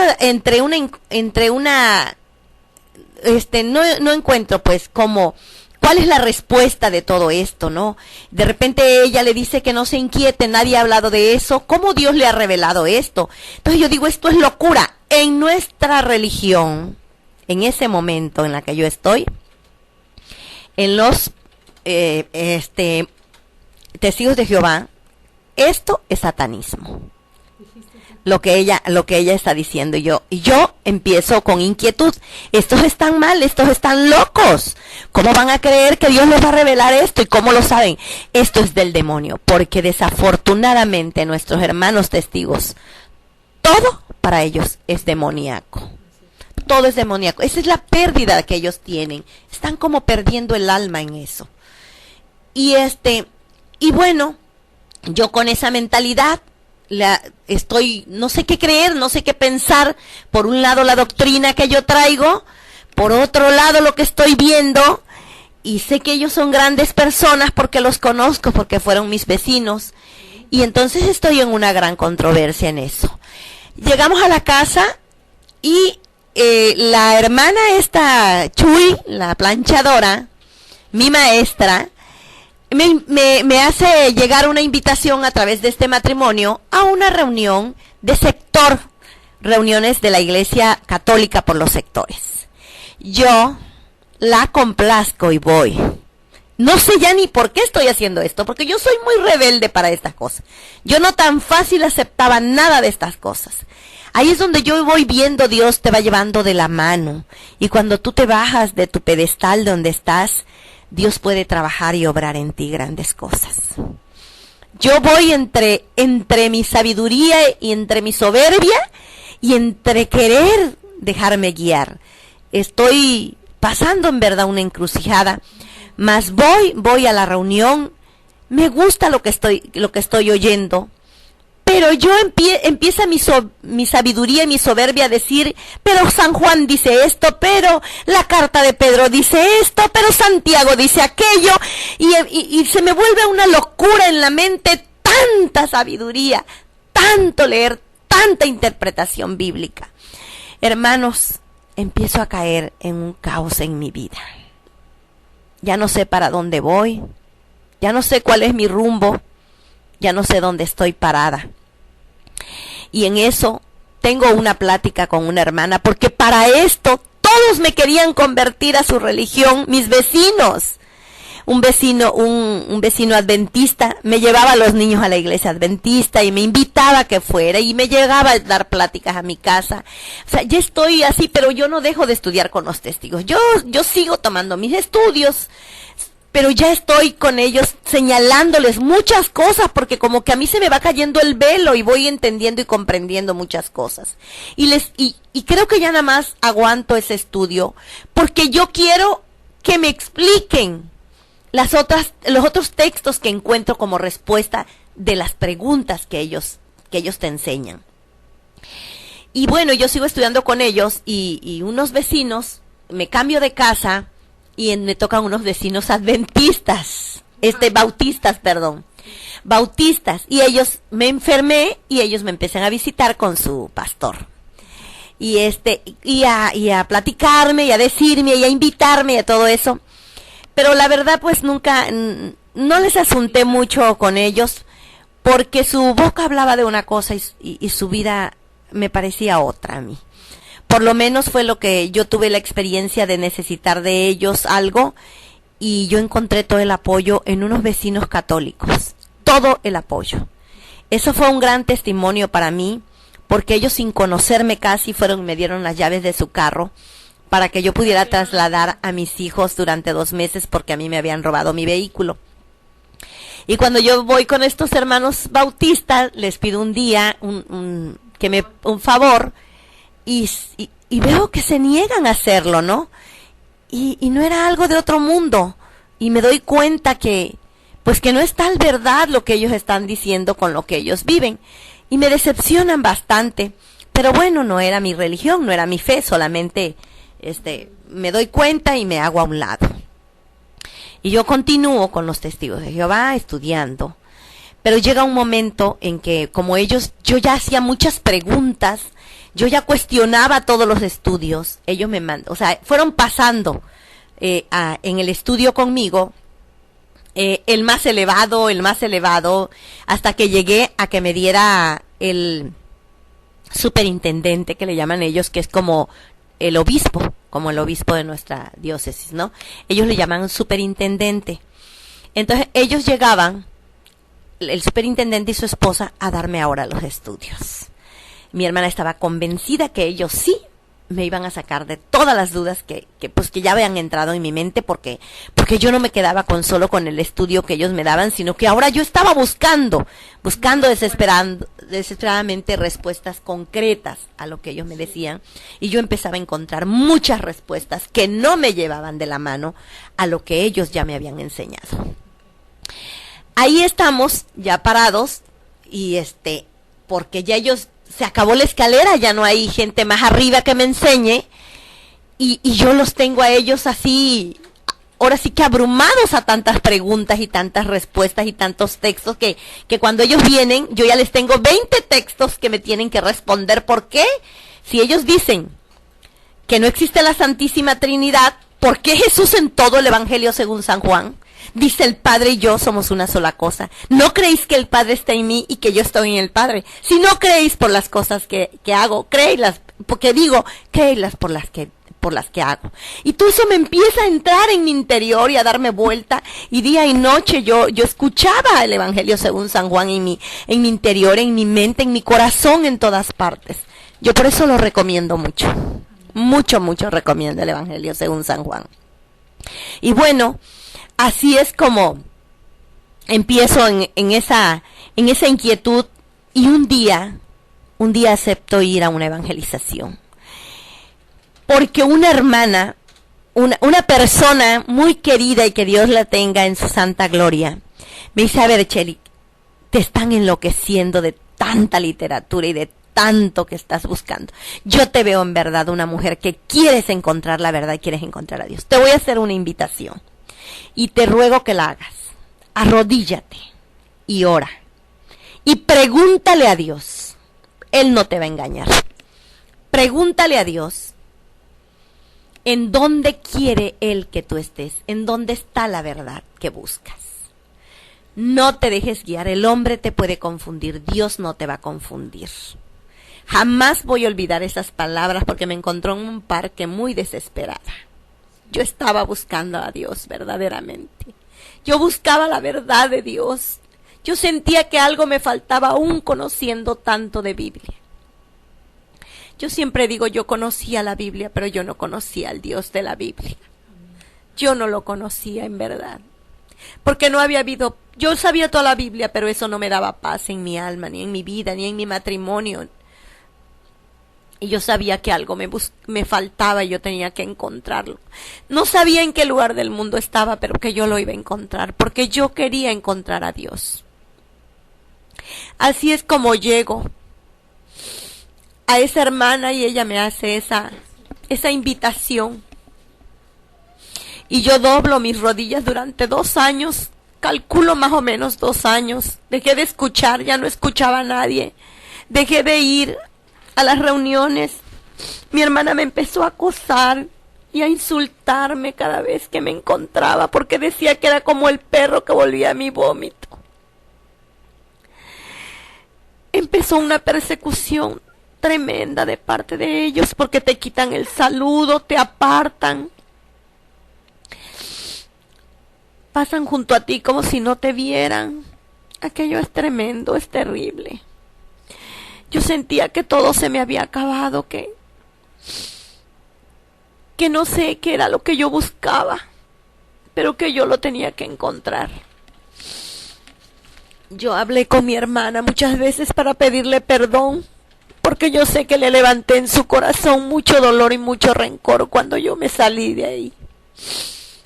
no encuentro pues como cuál es la respuesta de todo esto, ¿no? De repente ella le dice que no se inquiete, nadie ha hablado de eso. ¿Cómo Dios le ha revelado esto? Entonces yo digo, esto es locura. En nuestra religión, en ese momento en la que yo estoy, en los testigos de Jehová, esto es satanismo. Lo que ella está diciendo. Y yo empiezo con inquietud. Estos están mal, estos están locos. ¿Cómo van a creer que Dios les va a revelar esto? ¿Y cómo lo saben? Esto es del demonio, porque desafortunadamente nuestros hermanos testigos, todo para ellos es demoníaco. Todo es demoníaco. Esa es la pérdida que ellos tienen. Están como perdiendo el alma en eso. Y bueno, yo con esa mentalidad no sé qué creer, no sé qué pensar. Por un lado la doctrina que yo traigo, por otro lado lo que estoy viendo, y sé que ellos son grandes personas porque los conozco, porque fueron mis vecinos, y entonces estoy en una gran controversia en eso. Llegamos a la casa y la hermana esta Chuy, la planchadora, mi maestra, me hace llegar una invitación a través de este matrimonio a una reunión de sector, reuniones de la Iglesia Católica por los sectores. Yo la complazco y voy. No sé ya ni por qué estoy haciendo esto, porque yo soy muy rebelde para estas cosas. Yo no tan fácil aceptaba nada de estas cosas. Ahí es donde yo voy viendo, Dios te va llevando de la mano. Y cuando tú te bajas de tu pedestal donde estás, Dios puede trabajar y obrar en ti grandes cosas. Yo voy entre mi sabiduría y entre mi soberbia y entre querer dejarme guiar. Estoy pasando en verdad una encrucijada, mas voy a la reunión, me gusta lo que estoy oyendo, pero yo empieza mi sabiduría y mi soberbia a decir, pero San Juan dice esto, pero la carta de Pedro dice esto, pero Santiago dice aquello, y se me vuelve una locura en la mente, tanta sabiduría, tanto leer, tanta interpretación bíblica. Hermanos, empiezo a caer en un caos en mi vida. Ya no sé para dónde voy, ya no sé cuál es mi rumbo, ya no sé dónde estoy parada. Y en eso tengo una plática con una hermana, porque para esto todos me querían convertir a su religión, mis vecinos. Un vecino adventista me llevaba a los niños a la iglesia adventista y me invitaba a que fuera y me llegaba a dar pláticas a mi casa. O sea, ya estoy así, pero yo no dejo de estudiar con los testigos. Yo sigo tomando mis estudios, pero ya estoy con ellos señalándoles muchas cosas, porque como que a mí se me va cayendo el velo y voy entendiendo y comprendiendo muchas cosas. Y creo que ya nada más aguanto ese estudio, porque yo quiero que me expliquen los otros textos que encuentro como respuesta de las preguntas que ellos te enseñan. Y bueno, yo sigo estudiando con ellos y unos vecinos, me cambio de casa y me tocan unos vecinos adventistas, bautistas, y ellos, me enfermé y ellos me empiezan a visitar con su pastor. Y a platicarme y a decirme y a invitarme y a todo eso. Pero la verdad pues nunca, no les asunté mucho con ellos, porque su boca hablaba de una cosa y su vida me parecía otra a mí. Por lo menos fue lo que yo tuve la experiencia de necesitar de ellos algo, y yo encontré todo el apoyo en unos vecinos católicos, todo el apoyo. Eso fue un gran testimonio para mí, porque ellos, sin conocerme casi, fueron y me dieron las llaves de su carro para que yo pudiera trasladar a mis hijos durante 2 meses, porque a mí me habían robado mi vehículo. Y cuando yo voy con estos hermanos bautistas, les pido un día un favor, y veo que se niegan a hacerlo, ¿no? Y no era algo de otro mundo, y me doy cuenta que no es tal verdad lo que ellos están diciendo con lo que ellos viven, y me decepcionan bastante. Pero bueno, no era mi religión, no era mi fe, solamente me doy cuenta y me hago a un lado. Y yo continúo con los testigos de Jehová estudiando, pero llega un momento en que, como ellos, yo ya hacía muchas preguntas, yo ya cuestionaba todos los estudios, ellos me mandan, o sea, fueron pasando en el estudio conmigo, el más elevado, hasta que llegué a que me diera el superintendente, que le llaman ellos, que es como el obispo de nuestra diócesis, ¿no? Ellos le llaman superintendente. Entonces ellos llegaban, el superintendente y su esposa, a darme ahora los estudios. Mi hermana estaba convencida que ellos sí me iban a sacar de todas las dudas que ya habían entrado en mi mente, porque yo no me quedaba solo con el estudio que ellos me daban, sino que ahora yo estaba buscando desesperadamente respuestas concretas a lo que ellos me decían, y yo empezaba a encontrar muchas respuestas que no me llevaban de la mano a lo que ellos ya me habían enseñado. Ahí estamos ya parados, y porque ya se acabó la escalera, ya no hay gente más arriba que me enseñe, y yo los tengo a ellos así, ahora sí que abrumados a tantas preguntas y tantas respuestas y tantos textos, que cuando ellos vienen, yo ya les tengo 20 textos que me tienen que responder. ¿Por qué? Si ellos dicen que no existe la Santísima Trinidad, ¿por qué Jesús en todo el Evangelio según San Juan dice: el Padre y yo somos una sola cosa? ¿No creéis que el Padre está en mí y que yo estoy en el Padre? Si no creéis por las cosas que hago, creéislas, porque digo, creéislas por las que hago. Y todo eso me empieza a entrar en mi interior y a darme vuelta, y día y noche yo escuchaba el Evangelio según San Juan en mi interior, en mi mente, en mi corazón, en todas partes. Yo por eso lo recomiendo mucho, mucho recomiendo el Evangelio según San Juan. Y bueno, así es como empiezo en esa inquietud, y un día acepto ir a una evangelización. Porque una hermana, una persona muy querida, y que Dios la tenga en su santa gloria, me dice: a ver, Chely, te están enloqueciendo de tanta literatura y de tanto que estás buscando. Yo te veo en verdad una mujer que quieres encontrar la verdad y quieres encontrar a Dios. Te voy a hacer una invitación, y te ruego que la hagas. Arrodíllate y ora, y pregúntale a Dios. Él no te va a engañar. Pregúntale a Dios en dónde quiere Él que tú estés, en dónde está la verdad que buscas. No te dejes guiar. El hombre te puede confundir, Dios no te va a confundir. Jamás voy a olvidar esas palabras, porque me encontró en un parque muy desesperada. Yo estaba buscando a Dios verdaderamente. Yo buscaba la verdad de Dios. Yo sentía que algo me faltaba aún conociendo tanto de Biblia. Yo siempre digo, yo conocía la Biblia, pero yo no conocía al Dios de la Biblia. Yo no lo conocía en verdad. Porque no había habido, yo sabía toda la Biblia, pero eso no me daba paz en mi alma, ni en mi vida, ni en mi matrimonio. Y yo sabía que algo me faltaba, y yo tenía que encontrarlo. No sabía en qué lugar del mundo estaba, pero que yo lo iba a encontrar, porque yo quería encontrar a Dios. Así es como llego a esa hermana, y ella me hace esa invitación. Y yo doblo mis rodillas durante 2 años, calculo más o menos 2 años. Dejé de escuchar, ya no escuchaba a nadie. Dejé de ir a las reuniones. Mi hermana me empezó a acosar y a insultarme cada vez que me encontraba, porque decía que era como el perro que volvía a mi vómito. Empezó una persecución tremenda de parte de ellos, porque te quitan el saludo, te apartan, pasan junto a ti como si no te vieran. Aquello es tremendo, es terrible. Yo sentía que todo se me había acabado, que no sé qué era lo que yo buscaba, pero que yo lo tenía que encontrar. Yo hablé con mi hermana muchas veces para pedirle perdón, porque yo sé que le levanté en su corazón mucho dolor y mucho rencor cuando yo me salí de ahí,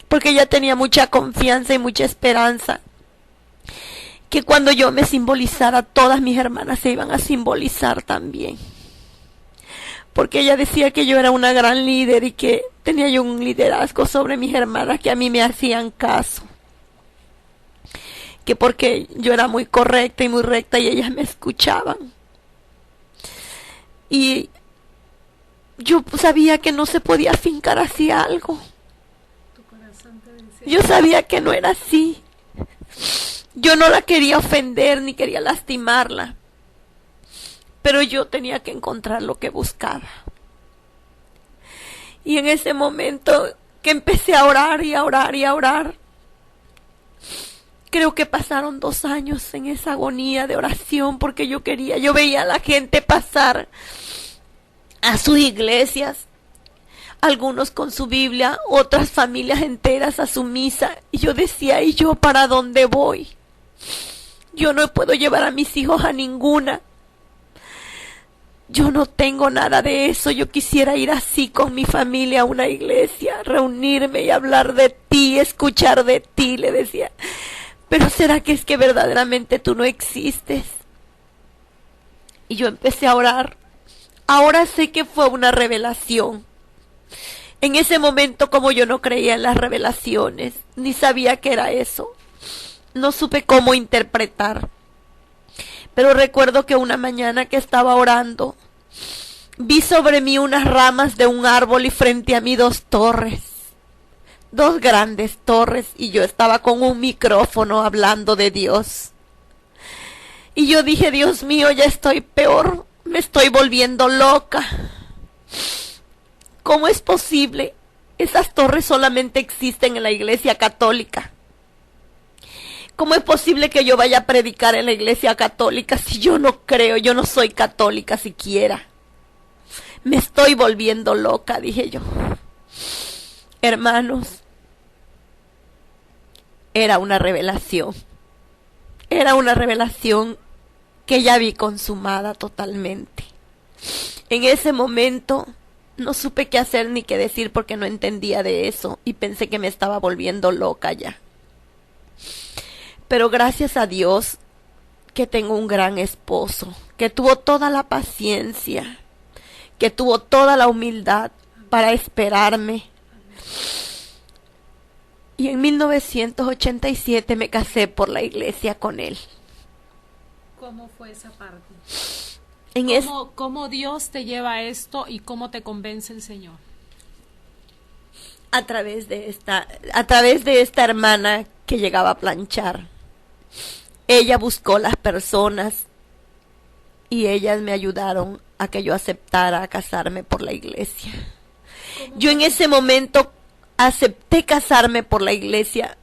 porque ella tenía mucha confianza y mucha esperanza que cuando yo me simbolizara, todas mis hermanas se iban a simbolizar también, porque ella decía que yo era una gran líder y que tenía yo un liderazgo sobre mis hermanas, que a mí me hacían caso, que porque yo era muy correcta y muy recta y ellas me escuchaban. Y yo sabía que no se podía fincar así algo. Yo sabía que no era así. Yo no la quería ofender ni quería lastimarla, pero yo tenía que encontrar lo que buscaba. Y en ese momento que empecé a orar y a orar y a orar, creo que pasaron 2 años en esa agonía de oración, porque yo veía a la gente pasar a sus iglesias, algunos con su Biblia, otras familias enteras a su misa, y yo decía, ¿y yo para dónde voy? Yo no puedo llevar a mis hijos a ninguna. Yo no tengo nada de eso. Yo quisiera ir así con mi familia a una iglesia, reunirme y hablar de ti, escuchar de ti, le decía. Pero ¿será que es que verdaderamente tú no existes? Y yo empecé a orar. Ahora sé que fue una revelación. En ese momento, como yo no creía en las revelaciones, ni sabía qué era eso, no supe cómo interpretar. Pero recuerdo que una mañana que estaba orando, vi sobre mí unas ramas de un árbol y frente a mí 2 torres, 2 grandes torres, y yo estaba con un micrófono hablando de Dios. Y yo dije, Dios mío, ya estoy peor, me estoy volviendo loca. ¿Cómo es posible? Esas torres solamente existen en la iglesia católica. ¿Cómo es posible que yo vaya a predicar en la iglesia católica si yo no creo, yo no soy católica siquiera? Me estoy volviendo loca, dije yo. Hermanos, era una revelación. Era una revelación que ya vi consumada totalmente. En ese momento no supe qué hacer ni qué decir, porque no entendía de eso y pensé que me estaba volviendo loca ya. Pero gracias a Dios que tengo un gran esposo, que tuvo toda la paciencia, que tuvo toda la humildad para esperarme. Y en 1987 me casé por la iglesia con él. ¿Cómo fue esa parte? ¿Cómo Dios te lleva a esto y cómo te convence el Señor? A través de esta hermana que llegaba a planchar. Ella buscó las personas y ellas me ayudaron a que yo aceptara casarme por la iglesia. Yo en ese momento acepté casarme por la iglesia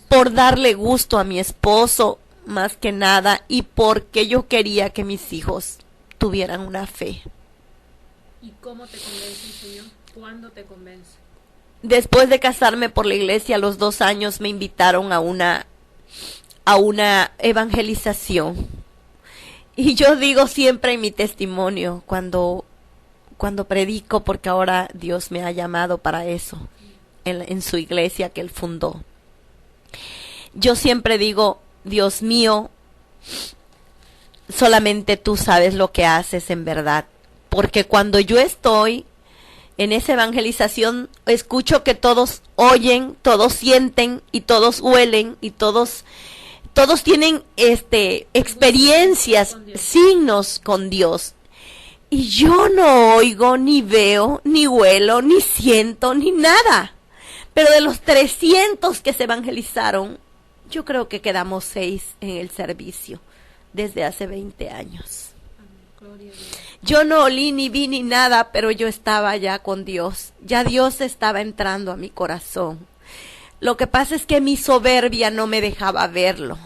por darle gusto a mi esposo, más que nada, y porque yo quería que mis hijos tuvieran una fe. ¿Y cómo te convence el Señor? ¿Cuándo te convence? Después de casarme por la iglesia, a los 2 años me invitaron a una evangelización. Y yo digo siempre en mi testimonio, cuando predico, porque ahora Dios me ha llamado para eso, en su iglesia que Él fundó. Yo siempre digo, Dios mío, solamente tú sabes lo que haces en verdad. Porque cuando yo estoy en esa evangelización, escucho que todos oyen, todos sienten y todos huelen y todos tienen experiencias, signos con Dios. Y yo no oigo, ni veo, ni huelo, ni siento, ni nada. Pero de los 300 que se evangelizaron, yo creo que quedamos 6 en el servicio desde hace 20 años. Yo no olí ni vi ni nada, pero yo estaba ya con Dios. Ya Dios estaba entrando a mi corazón. Lo que pasa es que mi soberbia no me dejaba verlo.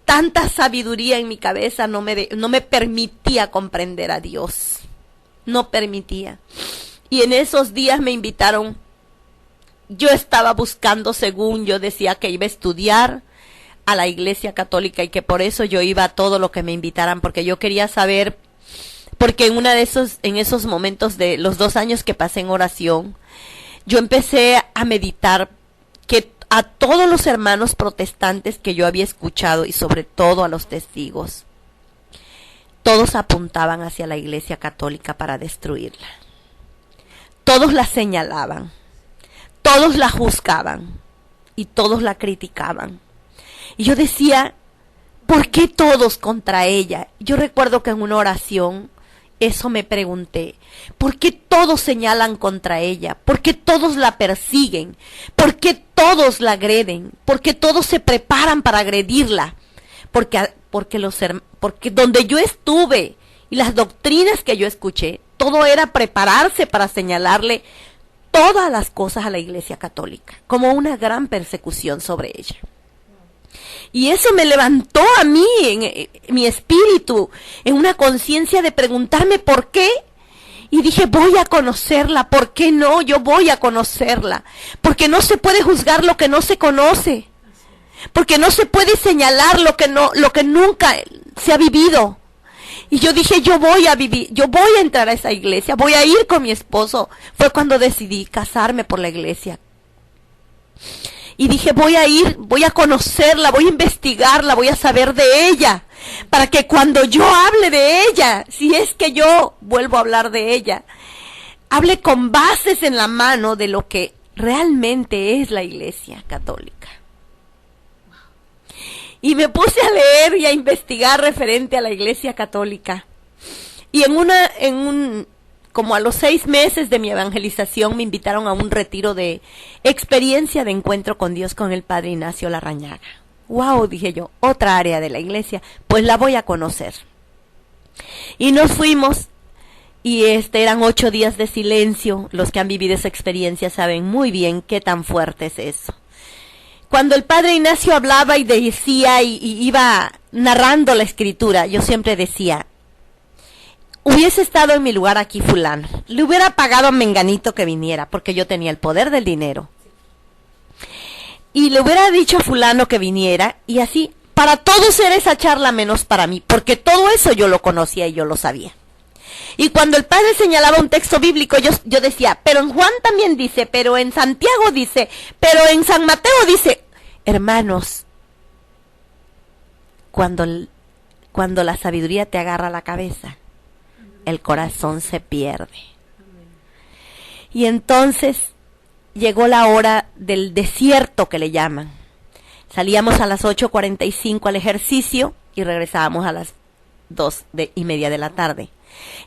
Tanta sabiduría en mi cabeza no me permitía comprender a Dios. No permitía. Y en esos días me invitaron. Yo estaba buscando, según yo decía que iba a estudiar a la Iglesia Católica y que por eso yo iba a todo lo que me invitaran, porque yo quería saber, porque en esos momentos de los 2 años que pasé en oración, yo empecé a meditar que a todos los hermanos protestantes que yo había escuchado y sobre todo a los testigos, todos apuntaban hacia la Iglesia Católica para destruirla. Todos la señalaban, todos la juzgaban y todos la criticaban. Y yo decía, ¿por qué todos contra ella? Yo recuerdo que en una oración eso me pregunté. ¿Por qué todos señalan contra ella? ¿Por qué todos la persiguen? ¿Por qué todos la agreden? ¿Por qué todos se preparan para agredirla? Porque donde yo estuve y las doctrinas que yo escuché, todo era prepararse para señalarle todas las cosas a la Iglesia Católica, como una gran persecución sobre ella. Y eso me levantó a mí, en mi espíritu, en una conciencia de preguntarme por qué. Y dije, voy a conocerla. ¿Por qué no? Yo voy a conocerla. Porque no se puede juzgar lo que no se conoce. Porque no se puede señalar lo que nunca se ha vivido. Y yo dije, yo voy a vivir, yo voy a entrar a esa iglesia, voy a ir con mi esposo. Fue cuando decidí casarme por la iglesia. Y dije, voy a ir, voy a conocerla, voy a investigarla, voy a saber de ella, para que cuando yo hable de ella, si es que yo vuelvo a hablar de ella, hable con bases en la mano de lo que realmente es la Iglesia Católica. Y me puse a leer y a investigar referente a la Iglesia Católica. Y como a los 6 meses de mi evangelización me invitaron a un retiro de experiencia de encuentro con Dios con el Padre Ignacio Larrañaga. Wow, dije yo, otra área de la iglesia, pues la voy a conocer. Y nos fuimos y eran 8 días de silencio. Los que han vivido esa experiencia saben muy bien qué tan fuerte es eso. Cuando el Padre Ignacio hablaba y decía y iba narrando la escritura, yo siempre decía, hubiese estado en mi lugar aquí fulano, le hubiera pagado a menganito que viniera, porque yo tenía el poder del dinero. Y le hubiera dicho a fulano que viniera, y así, para todos era esa charla menos para mí, porque todo eso yo lo conocía y yo lo sabía. Y cuando el Padre señalaba un texto bíblico, yo decía, pero en Juan también dice, pero en Santiago dice, pero en San Mateo dice. Hermanos, cuando la sabiduría te agarra la cabeza, el corazón se pierde. Y entonces llegó la hora del desierto, que le llaman. Salíamos a las 8:45 al ejercicio y regresábamos a las 2:30 de la tarde.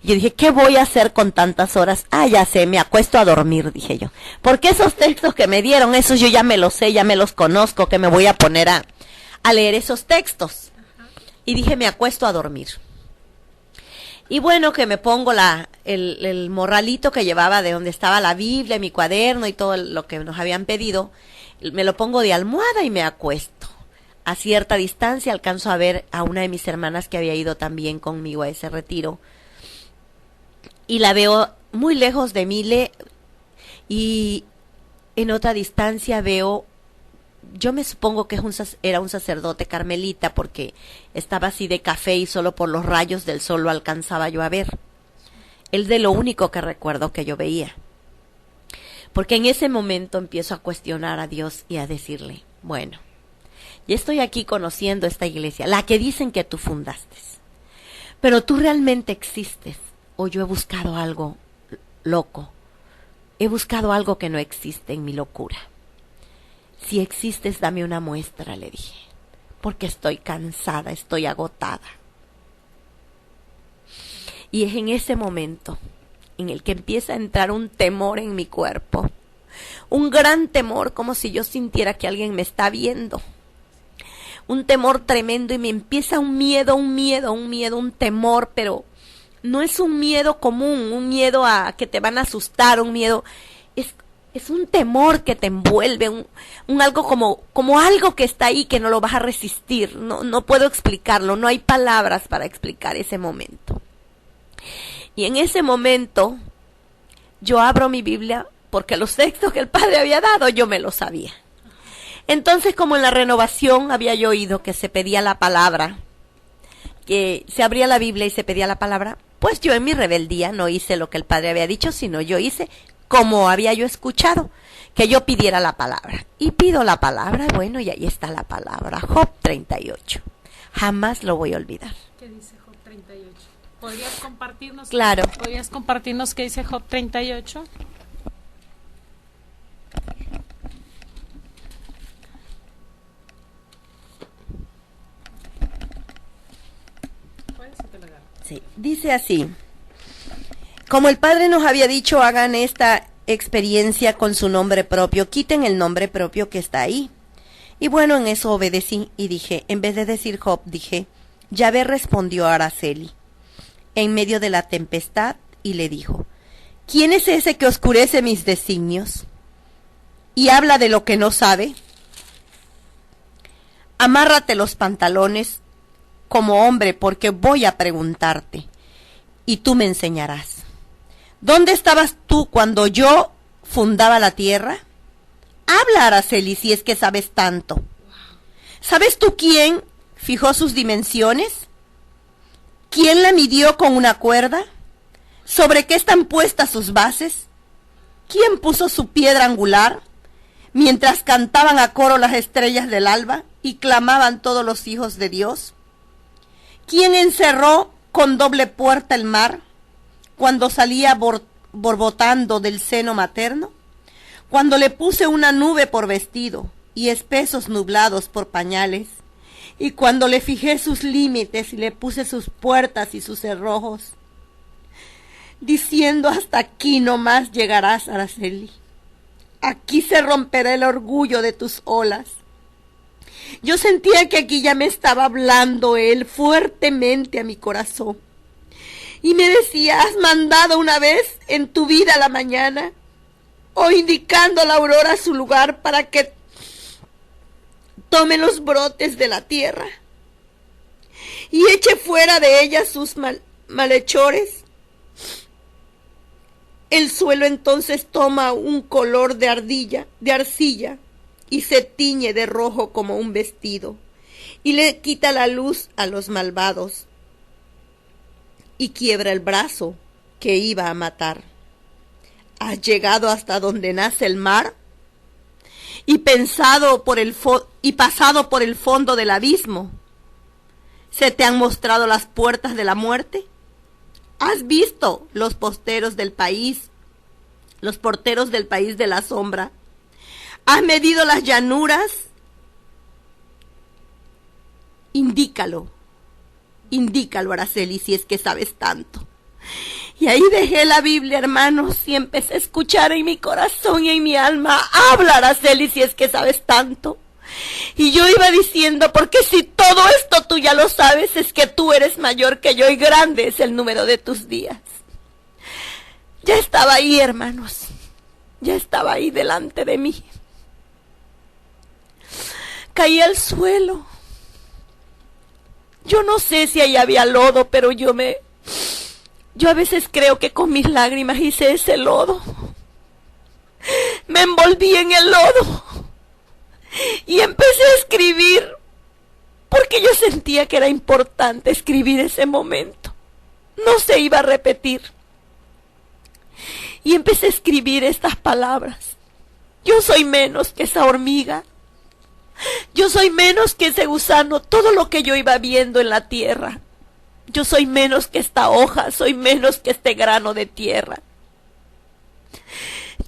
Yo dije, ¿qué voy a hacer con tantas horas? Ya sé, me acuesto a dormir, dije yo. Porque esos textos que me dieron, esos yo ya me los sé, ya me los conozco, que me voy a poner a leer esos textos. Y dije, me acuesto a dormir. Y bueno, que me pongo el morralito que llevaba de donde estaba la Biblia, mi cuaderno y todo lo que nos habían pedido, me lo pongo de almohada y me acuesto. A cierta distancia alcanzo a ver a una de mis hermanas que había ido también conmigo a ese retiro. Y la veo muy lejos de mí, y en otra distancia veo, yo me supongo que era un sacerdote carmelita, porque estaba así de café y solo por los rayos del sol lo alcanzaba yo a ver. Es de lo único que recuerdo que yo veía. Porque en ese momento empiezo a cuestionar a Dios y a decirle, bueno, ya estoy aquí conociendo esta iglesia, la que dicen que tú fundaste, pero tú realmente existes. O yo he buscado algo loco, he buscado algo que no existe en mi locura. Si existes, dame una muestra, le dije, porque estoy cansada, estoy agotada. Y es en ese momento en el que empieza a entrar un temor en mi cuerpo, un gran temor, como si yo sintiera que alguien me está viendo. Un temor tremendo, y me empieza un miedo, un temor, pero no es un miedo común, un miedo a que te van a asustar, un miedo, es un temor que te envuelve, un algo como algo que está ahí que no lo vas a resistir. No puedo explicarlo, no hay palabras para explicar ese momento. Y en ese momento yo abro mi Biblia porque los textos que el Padre había dado yo me los sabía. Entonces, como en la renovación había yo oído que se pedía la palabra, que se abría la Biblia y se pedía la palabra, pues yo en mi rebeldía no hice lo que el Padre había dicho, sino yo hice como había yo escuchado, que yo pidiera la palabra. Y pido la palabra, bueno, y ahí está la palabra, Job 38. Jamás lo voy a olvidar. ¿Qué dice Job 38? ¿Podrías compartirnos? Claro. ¿Podrías compartirnos qué dice Job 38? Sí, dice así: como el Padre nos había dicho, hagan esta experiencia con su nombre propio, quiten el nombre propio que está ahí. Y bueno, en eso obedecí y dije, en vez de decir Job, dije, Yahvé respondió a Araceli en medio de la tempestad y le dijo, ¿quién es ese que oscurece mis designios y habla de lo que no sabe? Amárrate los pantalones como hombre, porque voy a preguntarte y tú me enseñarás. ¿Dónde estabas tú cuando yo fundaba la tierra? Habla, Araceli, si es que sabes tanto. ¿Sabes tú quién fijó sus dimensiones? ¿Quién la midió con una cuerda? ¿Sobre qué están puestas sus bases? ¿Quién puso su piedra angular? Mientras cantaban a coro las estrellas del alba y clamaban todos los hijos de Dios. ¿Quién encerró con doble puerta el mar cuando salía borbotando del seno materno? Cuando le puse una nube por vestido y espesos nublados por pañales, y cuando le fijé sus límites y le puse sus puertas y sus cerrojos, diciendo hasta aquí no más llegarás, Araceli. Aquí se romperá el orgullo de tus olas. Yo sentía que aquí ya me estaba hablando él fuertemente a mi corazón. Y me decía, ¿has mandado una vez en tu vida a la mañana? O indicando a la aurora su lugar para que tome los brotes de la tierra y eche fuera de ella sus malhechores. El suelo entonces toma un color de arcilla, y se tiñe de rojo como un vestido, y le quita la luz a los malvados, y quiebra el brazo que iba a matar. ¿Has llegado hasta donde nace el mar? ¿Y pasado por el fondo del abismo? ¿Se te han mostrado las puertas de la muerte? ¿Has visto los porteros del país de la sombra? ¿Has medido las llanuras? Indícalo, Araceli, si es que sabes tanto. Y ahí dejé la Biblia, hermanos, y empecé a escuchar en mi corazón y en mi alma, habla, Araceli, si es que sabes tanto. Y yo iba diciendo, porque si todo esto tú ya lo sabes, es que tú eres mayor que yo y grande es el número de tus días. Ya estaba ahí, hermanos, ya estaba ahí delante de mí. Caí al suelo. Yo no sé si ahí había lodo, pero yo a veces creo que con mis lágrimas hice ese lodo. Me envolví en el lodo y empecé a escribir, porque yo sentía que era importante escribir ese momento. No se iba a repetir. Y empecé a escribir estas palabras. Yo soy menos que esa hormiga. Yo soy menos que ese gusano, todo lo que yo iba viendo en la tierra. Yo soy menos que esta hoja, soy menos que este grano de tierra.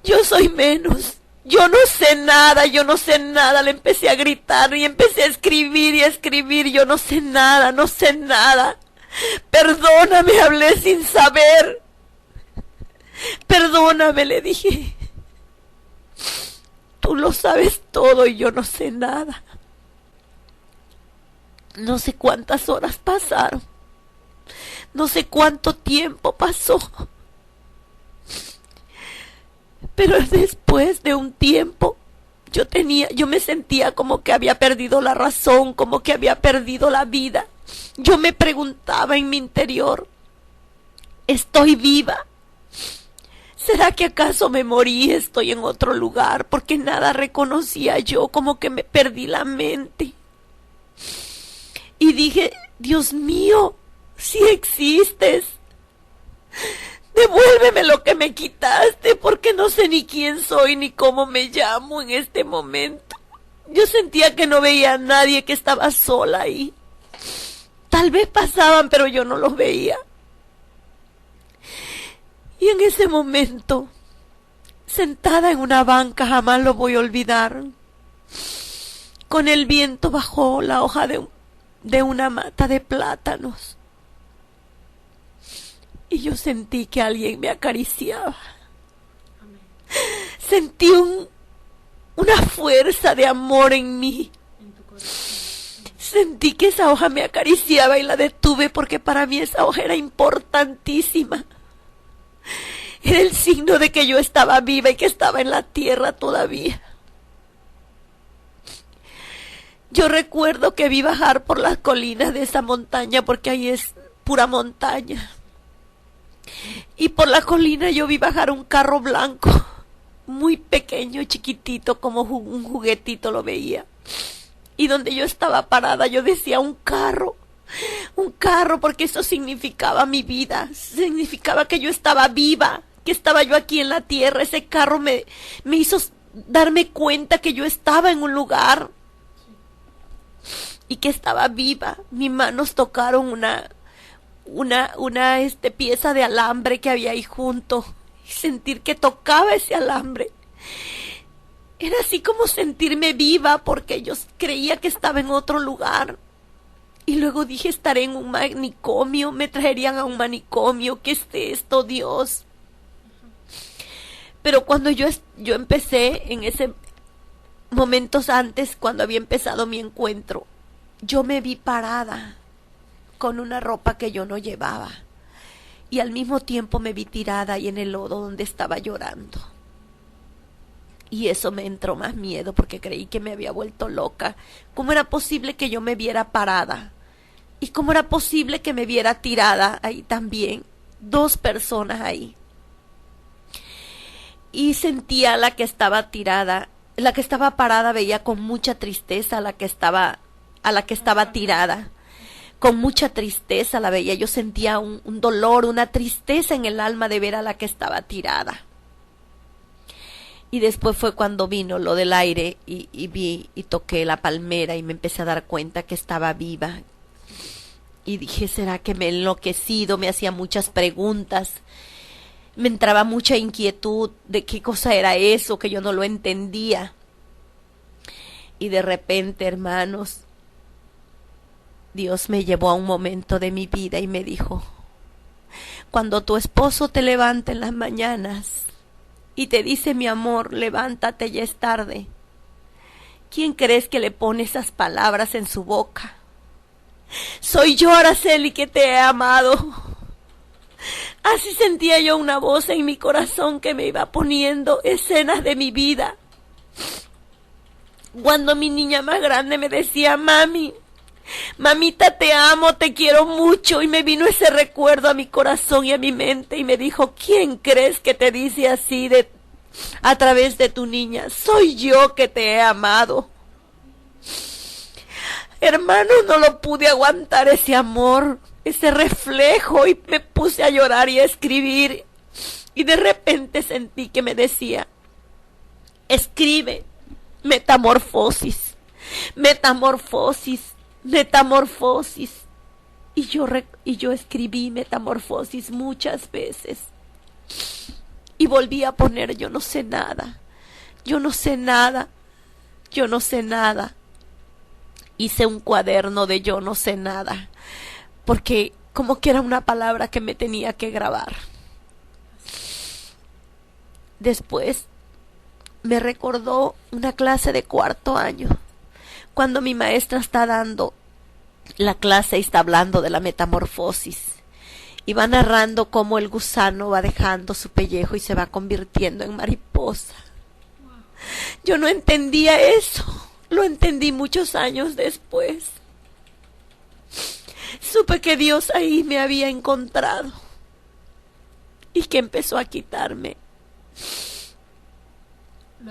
Yo soy menos, yo no sé nada, le empecé a gritar y empecé a escribir, yo no sé nada. Perdóname, hablé sin saber. Perdóname, le dije. Tú lo sabes todo y yo no sé nada. No sé cuántas horas pasaron. No sé cuánto tiempo pasó, pero después de un tiempo yo me sentía como que había perdido la razón, como que había perdido la vida. Yo me preguntaba en mi interior, ¿estoy viva? ¿Será que acaso me morí? ¿Estoy en otro lugar? Porque nada reconocía yo, como que me perdí la mente. Y dije, Dios mío, si existes, devuélveme lo que me quitaste, porque no sé ni quién soy ni cómo me llamo en este momento. Yo sentía que no veía a nadie, que estaba sola ahí. Tal vez pasaban, pero yo no los veía. Y en ese momento, sentada en una banca, jamás lo voy a olvidar, con el viento bajó la hoja de una mata de plátanos. Y yo sentí que alguien me acariciaba. Sentí una fuerza de amor en mí. Sentí que esa hoja me acariciaba y la detuve, porque para mí esa hoja era importantísima. Era el signo de que yo estaba viva y que estaba en la tierra todavía. Yo recuerdo que vi bajar por las colinas de esa montaña, porque ahí es pura montaña. Y por la colina yo vi bajar un carro blanco, muy pequeño, chiquitito, como un juguetito lo veía. Y donde yo estaba parada, yo decía, un carro, porque eso significaba mi vida, significaba que yo estaba viva, que estaba yo aquí en la tierra. Ese carro me hizo darme cuenta que yo estaba en un lugar y que estaba viva. Mis manos tocaron una pieza de alambre que había ahí junto, y sentir que tocaba ese alambre era así como sentirme viva, porque yo creía que estaba en otro lugar. Y luego dije, estaré en un manicomio, me traerían a un manicomio. ¿Qué es esto, Dios? Pero cuando yo empecé, en ese momentos antes, cuando había empezado mi encuentro, yo me vi parada con una ropa que yo no llevaba, y al mismo tiempo me vi tirada ahí en el lodo donde estaba llorando. Y eso me entró más miedo, porque creí que me había vuelto loca. ¿Cómo era posible que yo me viera parada? ¿Y cómo era posible que me viera tirada ahí también? 2 personas ahí. Y sentía a la que estaba tirada, la que estaba parada veía con mucha tristeza a la que estaba tirada. Con mucha tristeza la veía. Yo sentía un dolor, una tristeza en el alma de ver a la que estaba tirada. Y después fue cuando vino lo del aire y vi y toqué la palmera y me empecé a dar cuenta que estaba viva. Y dije, ¿será que me he enloquecido? Me hacía muchas preguntas. Me entraba mucha inquietud de qué cosa era eso, que yo no lo entendía. Y de repente, hermanos, Dios me llevó a un momento de mi vida y me dijo, cuando tu esposo te levanta en las mañanas y te dice, mi amor, levántate, ya es tarde, ¿quién crees que le pone esas palabras en su boca? Soy yo, Araceli, que te he amado. Así sentía yo una voz en mi corazón que me iba poniendo escenas de mi vida. Cuando mi niña más grande me decía, mami, mamita, te amo, te quiero mucho, y me vino ese recuerdo a mi corazón y a mi mente y me dijo, ¿quién crees que te dice así a través de tu niña? Soy yo, que te he amado. Hermano, no lo pude aguantar ese amor, ese reflejo, y me puse a llorar y a escribir. Y de repente sentí que me decía, escribe, metamorfosis, metamorfosis, metamorfosis. Y yo escribí metamorfosis muchas veces. Y volví a poner, yo no sé nada, yo no sé nada, yo no sé nada. Hice un cuaderno de yo no sé nada, porque como que era una palabra que me tenía que grabar. Después me recordó una clase de 4º año, cuando mi maestra está dando la clase y está hablando de la metamorfosis. y va narrando cómo el gusano va dejando su pellejo y se va convirtiendo en mariposa. Yo no entendía eso, lo entendí muchos años después. Supe que Dios ahí me había encontrado y que empezó a quitarme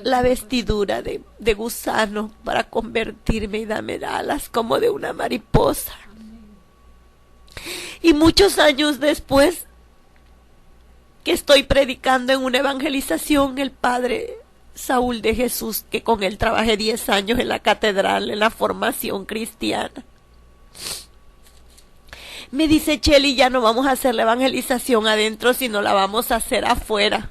la vestidura de gusano para convertirme y darme alas como de una mariposa. Y muchos años después que estoy predicando en una evangelización, el padre Saúl de Jesús, que con él trabajé 10 años en la catedral, en la formación cristiana, me dice: Chely, ya no vamos a hacer la evangelización adentro, sino la vamos a hacer afuera.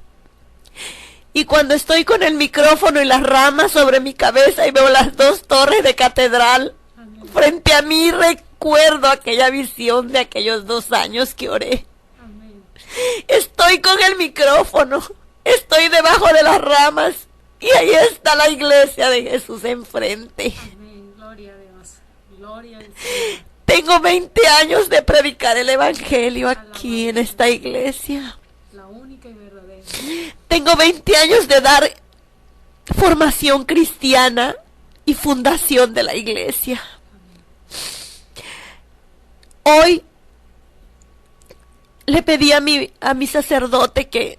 Y cuando estoy con el micrófono y las ramas sobre mi cabeza y veo las 2 torres de catedral frente a mí, recuerdo aquella visión de aquellos 2 años que oré. Estoy con el micrófono, estoy debajo de las ramas y ahí está la iglesia de Jesús enfrente. Amén. Gloria a Dios. Gloria al Señor. Tengo 20 años de predicar el evangelio aquí en esta iglesia. La única y verdadera. Tengo 20 años de dar formación cristiana y fundación de la iglesia. Hoy le pedí a mi sacerdote que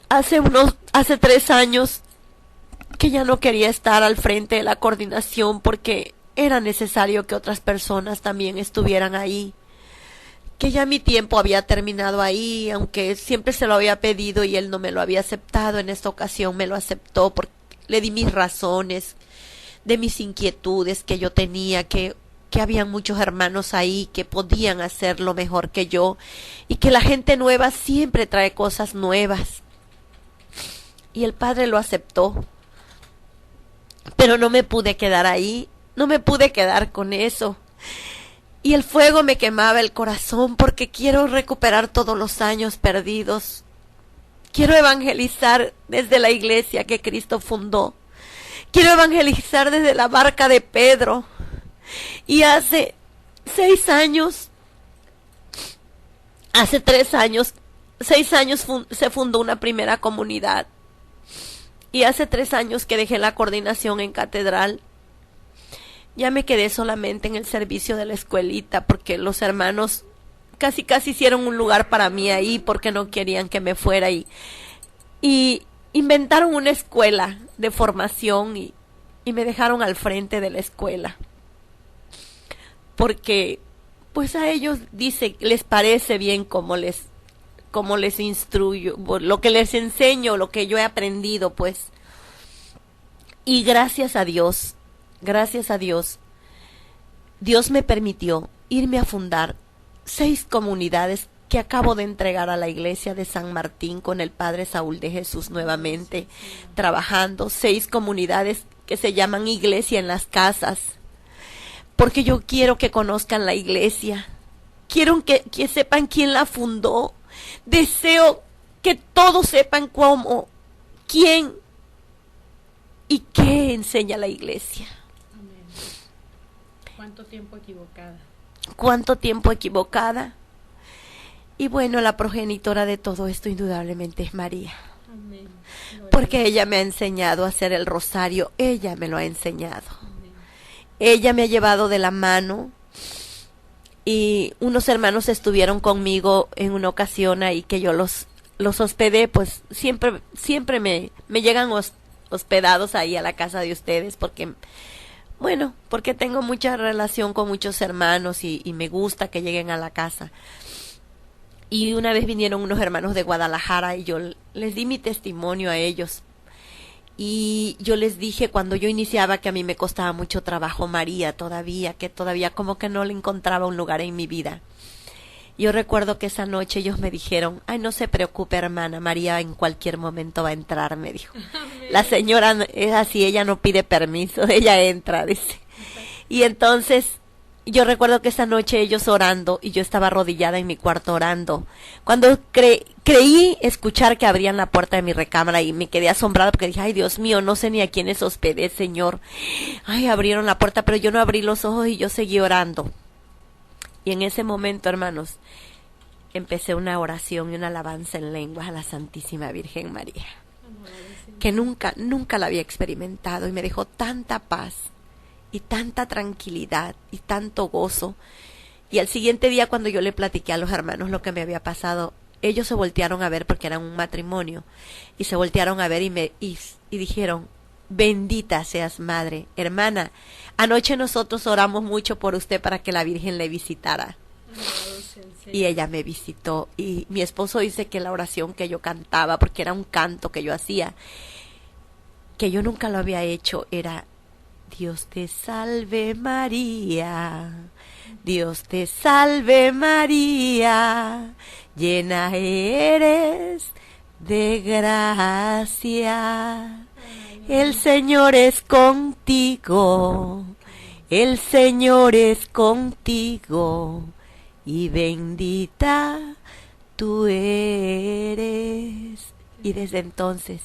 hace 3 años que ya no quería estar al frente de la coordinación porque era necesario que otras personas también estuvieran ahí, que ya mi tiempo había terminado ahí, aunque siempre se lo había pedido y él no me lo había aceptado. En esta ocasión me lo aceptó porque le di mis razones de mis inquietudes que yo tenía, que había muchos hermanos ahí que podían hacerlo mejor que yo y que la gente nueva siempre trae cosas nuevas. Y el padre lo aceptó, pero no me pude quedar ahí, no me pude quedar con eso. Y el fuego me quemaba el corazón porque quiero recuperar todos los años perdidos. Quiero evangelizar desde la iglesia que Cristo fundó. Quiero evangelizar desde la barca de Pedro. Y hace 6 años, hace 3 años, 6 años se fundó una primera comunidad. Y hace 3 años que dejé la coordinación en catedral. Ya me quedé solamente en el servicio de la escuelita porque los hermanos casi hicieron un lugar para mí ahí porque no querían que me fuera y inventaron una escuela de formación y me dejaron al frente de la escuela. Porque pues a ellos les parece bien como les instruyo, lo que les enseño, lo que yo he aprendido, pues. Y gracias a Dios, Dios me permitió irme a fundar 6 comunidades que acabo de entregar a la iglesia de San Martín con el padre Saúl de Jesús nuevamente, trabajando 6 comunidades que se llaman Iglesia en las Casas, porque yo quiero que conozcan la iglesia, quiero que sepan quién la fundó, deseo que todos sepan cómo, quién y qué enseña la iglesia. ¿Cuánto tiempo equivocada? ¿Cuánto tiempo equivocada? Y bueno, la progenitora de todo esto indudablemente es María. Amén. Porque ella me ha enseñado a hacer el rosario, ella me lo ha enseñado. Amén. Ella me ha llevado de la mano y unos hermanos estuvieron conmigo en una ocasión ahí que yo los hospedé, pues siempre me llegan hospedados ahí a la casa de ustedes porque tengo mucha relación con muchos hermanos y me gusta que lleguen a la casa. Y una vez vinieron unos hermanos de Guadalajara y yo les di mi testimonio a ellos. Y yo les dije cuando yo iniciaba que a mí me costaba mucho trabajo María que todavía como que no le encontraba un lugar en mi vida. Yo recuerdo que esa noche ellos me dijeron: ay, no se preocupe, hermana, María en cualquier momento va a entrar, me dijo. La señora es así, ella no pide permiso, ella entra, dice. Y entonces yo recuerdo que esa noche ellos orando y yo estaba arrodillada en mi cuarto orando. Cuando creí escuchar que abrían la puerta de mi recámara y me quedé asombrada porque dije: ay, Dios mío, no sé ni a quiénes hospedé, Señor. Ay, abrieron la puerta, pero yo no abrí los ojos y yo seguí orando. Y en ese momento, hermanos, empecé una oración y una alabanza en lenguas a la Santísima Virgen María, que nunca la había experimentado, y me dejó tanta paz y tanta tranquilidad y tanto gozo. Y al siguiente día, cuando yo le platiqué a los hermanos lo que me había pasado, ellos se voltearon a ver, porque eran un matrimonio, y se voltearon a ver y dijeron: bendita seas, madre. Hermana, anoche nosotros oramos mucho por usted para que la Virgen le visitara. Y ella me visitó, y mi esposo dice que la oración que yo cantaba, porque era un canto que yo hacía, que yo nunca lo había hecho, era: Dios te salve María, Dios te salve María, llena eres de gracia, el Señor es contigo, el Señor es contigo, y bendita tú eres. Y desde entonces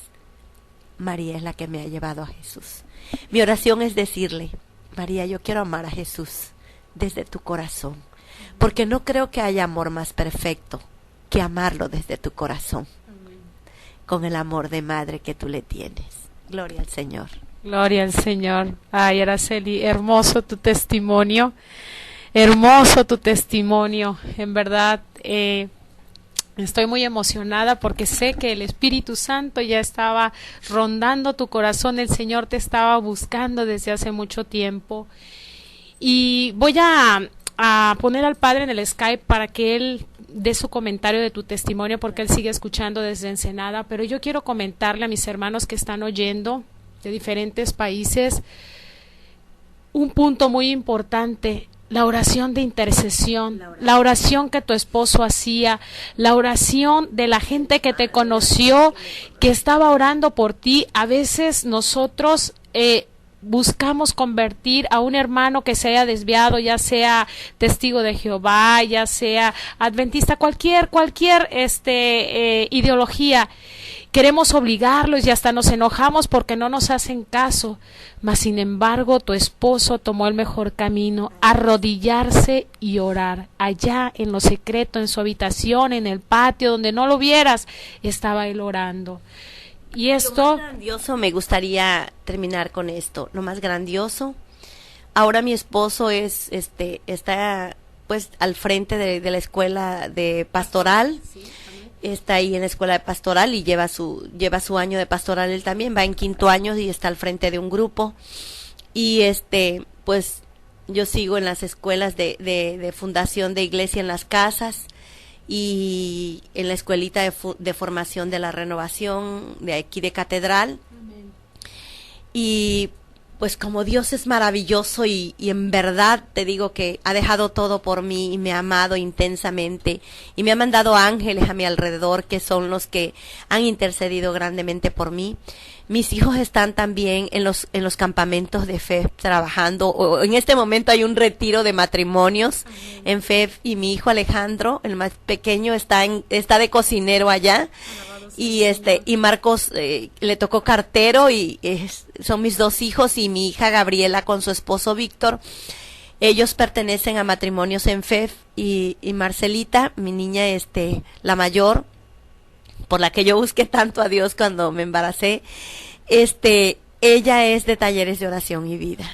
María es la que me ha llevado a Jesús. Mi oración es decirle: María, yo quiero amar a Jesús desde tu corazón, porque no creo que haya amor más perfecto que amarlo desde tu corazón, con el amor de madre que tú le tienes. Gloria al Señor. Gloria al Señor. Ay, Araceli, hermoso tu testimonio. Hermoso tu testimonio. En verdad, estoy muy emocionada porque sé que el Espíritu Santo ya estaba rondando tu corazón. El Señor te estaba buscando desde hace mucho tiempo. Y voy a poner al Padre en el Skype para que Él dé su comentario de tu testimonio, porque Él sigue escuchando desde Ensenada. Pero yo quiero comentarle a mis hermanos que están oyendo de diferentes países un punto muy importante: la oración de intercesión, la oración que tu esposo hacía, la oración de la gente que te conoció, que estaba orando por ti. A veces nosotros buscamos convertir a un hermano que se haya desviado, ya sea testigo de Jehová, ya sea adventista, cualquier ideología. Queremos obligarlos y hasta nos enojamos porque no nos hacen caso. Mas sin embargo, tu esposo tomó el mejor camino: arrodillarse y orar. Allá en lo secreto, en su habitación, en el patio, donde no lo vieras, estaba él orando. Y esto... Lo más grandioso, me gustaría terminar con esto, lo más grandioso. Ahora mi esposo está pues al frente de la escuela de pastoral. Sí. Está ahí en la escuela de pastoral y lleva su año de pastoral. Él también va en 5º año y está al frente de un grupo. Y pues yo sigo en las escuelas de fundación de iglesia en las casas, y en la escuelita de formación de la renovación de aquí de Catedral. Amén. Y pues como Dios es maravilloso y en verdad te digo que ha dejado todo por mí y me ha amado intensamente y me ha mandado ángeles a mi alrededor, que son los que han intercedido grandemente por mí. Mis hijos están también en los campamentos de FEF trabajando. En este momento hay un retiro de matrimonios en FEF, y mi hijo Alejandro, el más pequeño, está de cocinero allá. Y Marcos le tocó cartero, y son mis 2 hijos, y mi hija Gabriela con su esposo Víctor. Ellos pertenecen a matrimonios en FEF, y Marcelita, mi niña, la mayor, por la que yo busqué tanto a Dios cuando me embaracé, ella es de Talleres de Oración y Vida.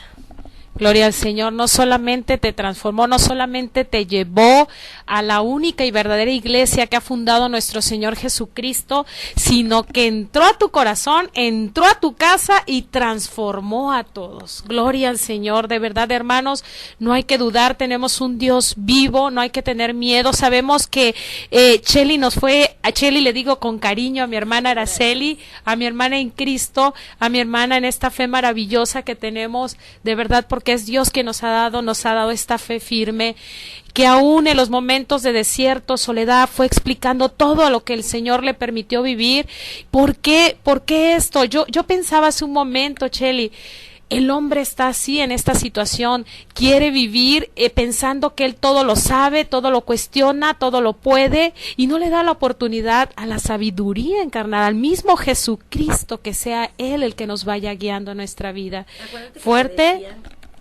Gloria al Señor. No solamente te transformó, no solamente te llevó a la única y verdadera iglesia que ha fundado nuestro Señor Jesucristo, sino que entró a tu corazón, entró a tu casa y transformó a todos. Gloria al Señor. De verdad, hermanos, no hay que dudar, tenemos un Dios vivo, no hay que tener miedo. Sabemos que a Cheli le digo con cariño, a mi hermana Araceli, a mi hermana en Cristo, a mi hermana en esta fe maravillosa que tenemos, de verdad, porque es Dios que nos ha dado esta fe firme, que aún en los momentos de desierto, soledad, fue explicando todo a lo que el Señor le permitió vivir. ¿Por qué esto? Yo pensaba hace un momento, Cheli, el hombre está así en esta situación, quiere vivir pensando que él todo lo sabe, todo lo cuestiona, todo lo puede, y no le da la oportunidad a la sabiduría encarnada, al mismo Jesucristo, que sea Él el que nos vaya guiando en nuestra vida. Fuerte.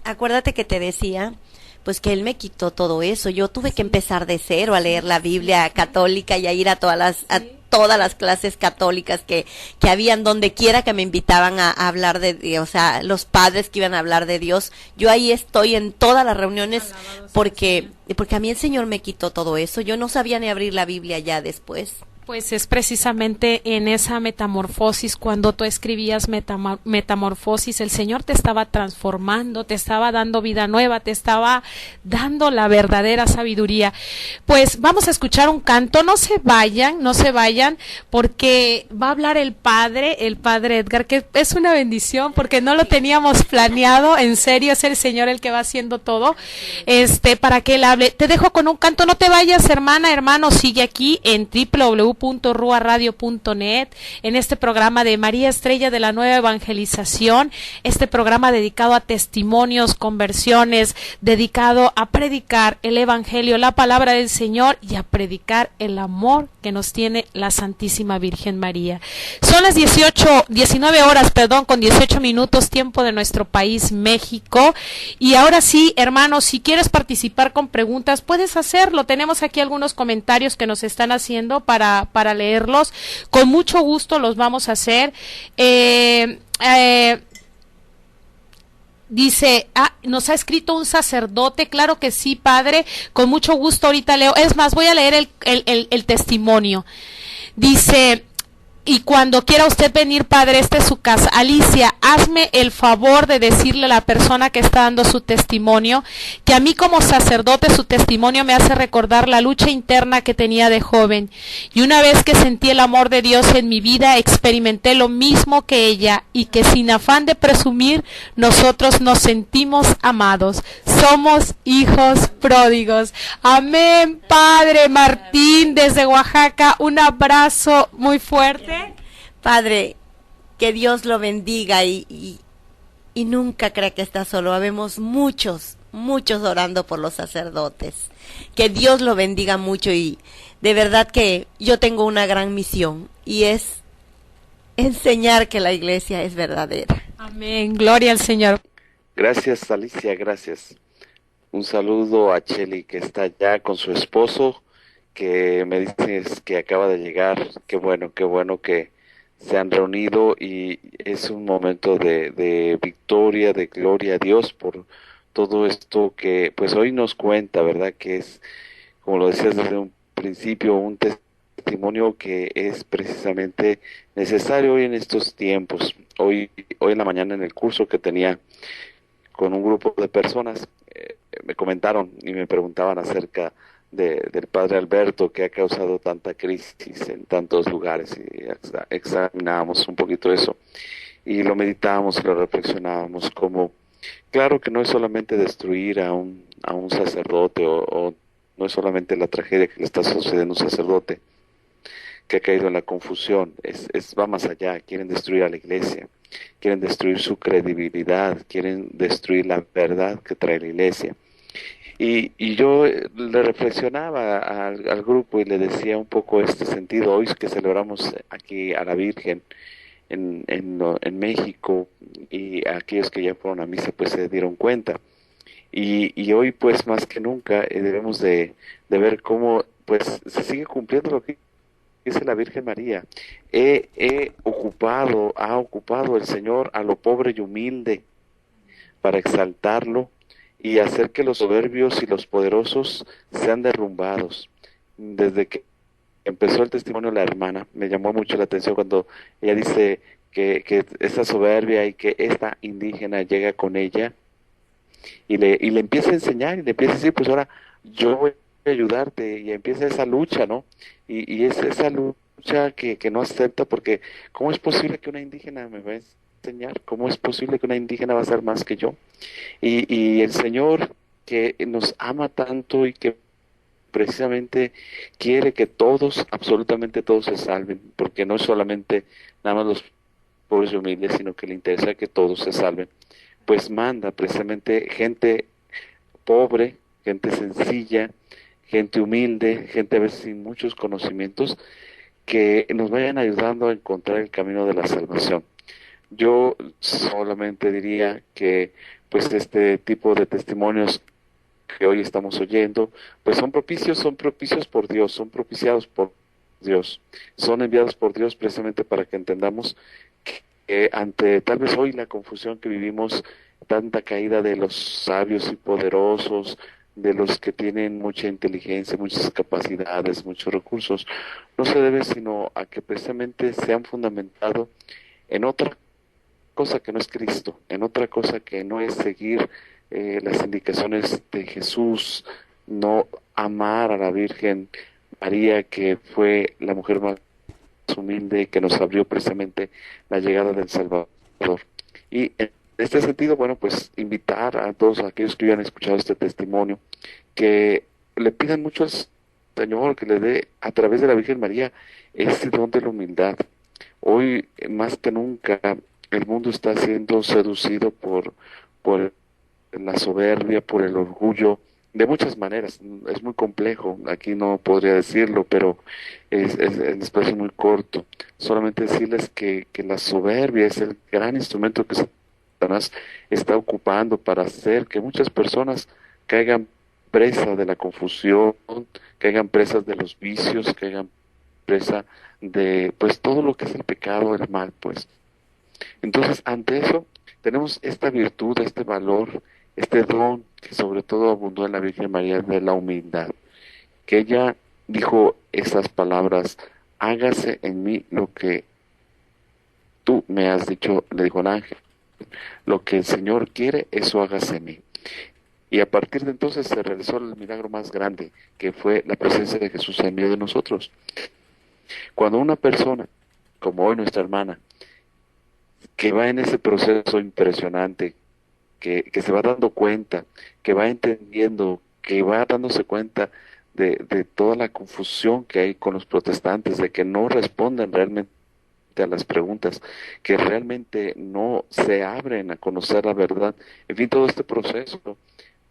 Acuérdate que te decía, pues que Él me quitó todo eso. Yo tuve que empezar de cero a leer la Biblia católica y a ir a todas las clases católicas que habían donde quiera que me invitaban a hablar de Dios, o sea, los padres que iban a hablar de Dios. Yo ahí estoy en todas las reuniones porque a mí el Señor me quitó todo eso. Yo no sabía ni abrir la Biblia ya después. Pues es precisamente en esa metamorfosis, cuando tú escribías metamorfosis, el Señor te estaba transformando, te estaba dando vida nueva, te estaba dando la verdadera sabiduría. Pues vamos a escuchar un canto, no se vayan, porque va a hablar el Padre Edgar, que es una bendición, porque no lo teníamos planeado, en serio, es el Señor el que va haciendo todo, para que Él hable. Te dejo con un canto, no te vayas, hermano, sigue aquí en www.ruaradio.net, en este programa de María Estrella de la Nueva Evangelización, este programa dedicado a testimonios, conversiones, dedicado a predicar el Evangelio, la palabra del Señor, y a predicar el amor que nos tiene la Santísima Virgen María. Son las 19 horas, con 18 minutos, tiempo de nuestro país, México. Y ahora sí, hermanos, si quieres participar con preguntas, puedes hacerlo. Tenemos aquí algunos comentarios que nos están haciendo para leerlos. Con mucho gusto los vamos a hacer. Dice, nos ha escrito un sacerdote, claro que sí, padre, con mucho gusto ahorita leo. Es más, voy a leer el testimonio. Dice: y cuando quiera usted venir, padre, esta es su casa. Alicia, hazme el favor de decirle a la persona que está dando su testimonio que a mí como sacerdote su testimonio me hace recordar la lucha interna que tenía de joven. Y una vez que sentí el amor de Dios en mi vida, experimenté lo mismo que ella, y que sin afán de presumir, nosotros nos sentimos amados. Somos hijos pródigos. Amén, Padre Martín, desde Oaxaca, un abrazo muy fuerte. Padre, que Dios lo bendiga y nunca crea que está solo. Habemos muchos orando por los sacerdotes. Que Dios lo bendiga mucho, y de verdad que yo tengo una gran misión, y es enseñar que la iglesia es verdadera. Amén, gloria al Señor. Gracias, Alicia, gracias. Un saludo a Cheli, que está allá con su esposo, que me dices que acaba de llegar. Qué bueno que se han reunido, y es un momento de victoria, de gloria a Dios por todo esto que pues hoy nos cuenta, ¿verdad? Que es, como lo decías desde un principio, un testimonio que es precisamente necesario hoy en estos tiempos. Hoy en la mañana, en el curso que tenía con un grupo de personas, me comentaron y me preguntaban acerca del padre Alberto, que ha causado tanta crisis en tantos lugares, y examinábamos un poquito eso, y lo meditábamos y lo reflexionábamos, como claro que no es solamente destruir a un sacerdote, o no es solamente la tragedia que le está sucediendo a un sacerdote que ha caído en la confusión, va más allá. Quieren destruir a la iglesia, quieren destruir su credibilidad, quieren destruir la verdad que trae la iglesia. Y yo le reflexionaba al grupo y le decía un poco este sentido. Hoy que celebramos aquí a la Virgen en México, y aquellos que ya fueron a misa pues se dieron cuenta. Y hoy pues más que nunca debemos de ver cómo pues se sigue cumpliendo lo que dice la Virgen María. Ha ocupado el Señor a lo pobre y humilde para exaltarlo y hacer que los soberbios y los poderosos sean derrumbados. Desde que empezó el testimonio de la hermana, me llamó mucho la atención cuando ella dice que esta soberbia y que esta indígena llega con ella y le empieza a enseñar, y le empieza a decir, pues ahora yo voy a ayudarte, y empieza esa lucha, ¿no? Y es esa lucha que no acepta, porque ¿cómo es posible que una indígena me va a enseñar? ¿Cómo es posible que una indígena va a ser más que yo? Y el Señor, que nos ama tanto y que precisamente quiere que todos, absolutamente todos, se salven, porque no es solamente nada más los pobres y humildes, sino que le interesa que todos se salven, pues manda precisamente gente pobre, gente sencilla, gente humilde, gente a veces sin muchos conocimientos, que nos vayan ayudando a encontrar el camino de la salvación. Yo solamente diría que pues este tipo de testimonios que hoy estamos oyendo, pues son propicios por Dios, son propiciados por Dios, son enviados por Dios precisamente para que entendamos que ante tal vez hoy la confusión que vivimos, tanta caída de los sabios y poderosos, de los que tienen mucha inteligencia, muchas capacidades, muchos recursos, no se debe sino a que precisamente se han fundamentado en otra cosa que no es Cristo, en otra cosa que no es seguir las indicaciones de Jesús, no amar a la Virgen María, que fue la mujer más humilde que nos abrió precisamente la llegada del Salvador. Y en este sentido, bueno, pues invitar a todos aquellos que hayan escuchado este testimonio, que le pidan mucho al Señor que le dé a través de la Virgen María este don de la humildad. Hoy, más que nunca, el mundo está siendo seducido por la soberbia, por el orgullo, de muchas maneras. Es muy complejo, aquí no podría decirlo, pero el espacio es muy corto. Solamente decirles que la soberbia es el gran instrumento que Satanás está ocupando para hacer que muchas personas caigan presa de la confusión, caigan presas de los vicios, caigan presa de pues todo lo que es el pecado, el mal, pues. Entonces, ante eso, tenemos esta virtud, este valor, este don que sobre todo abundó en la Virgen María, de la humildad, que ella dijo estas palabras: hágase en mí lo que tú me has dicho, le dijo el ángel, lo que el Señor quiere, eso hágase en mí. Y a partir de entonces se realizó el milagro más grande, que fue la presencia de Jesús en medio de nosotros. Cuando una persona, como hoy nuestra hermana, que va en ese proceso impresionante, que se va dando cuenta, que va entendiendo, que va dándose cuenta de toda la confusión que hay con los protestantes, de que no responden realmente a las preguntas, que realmente no se abren a conocer la verdad, en fin, todo este proceso,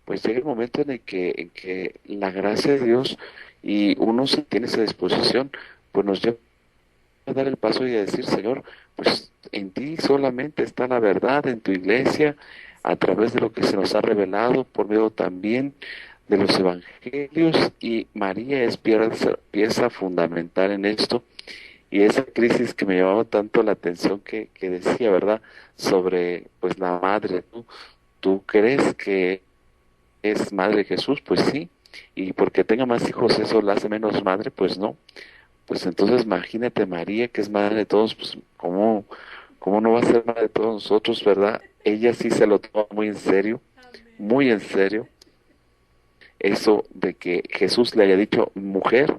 pues llega el momento en que la gracia de Dios y uno se tiene esa disposición, pues nos lleva a dar el paso y a decir: Señor, pues en ti solamente está la verdad, en tu iglesia, a través de lo que se nos ha revelado, por medio también de los evangelios, y María es pieza fundamental en esto. Y esa crisis que me llamaba tanto la atención que decía, ¿verdad?, sobre pues la madre. ¿Tú crees que es madre de Jesús? Pues sí. Y porque tenga más hijos, ¿eso la hace menos madre? Pues no. Pues entonces imagínate María, que es madre de todos, pues ¿cómo no va a ser madre de todos nosotros, verdad? Ella sí se lo toma muy en serio, muy en serio, eso de que Jesús le haya dicho: mujer,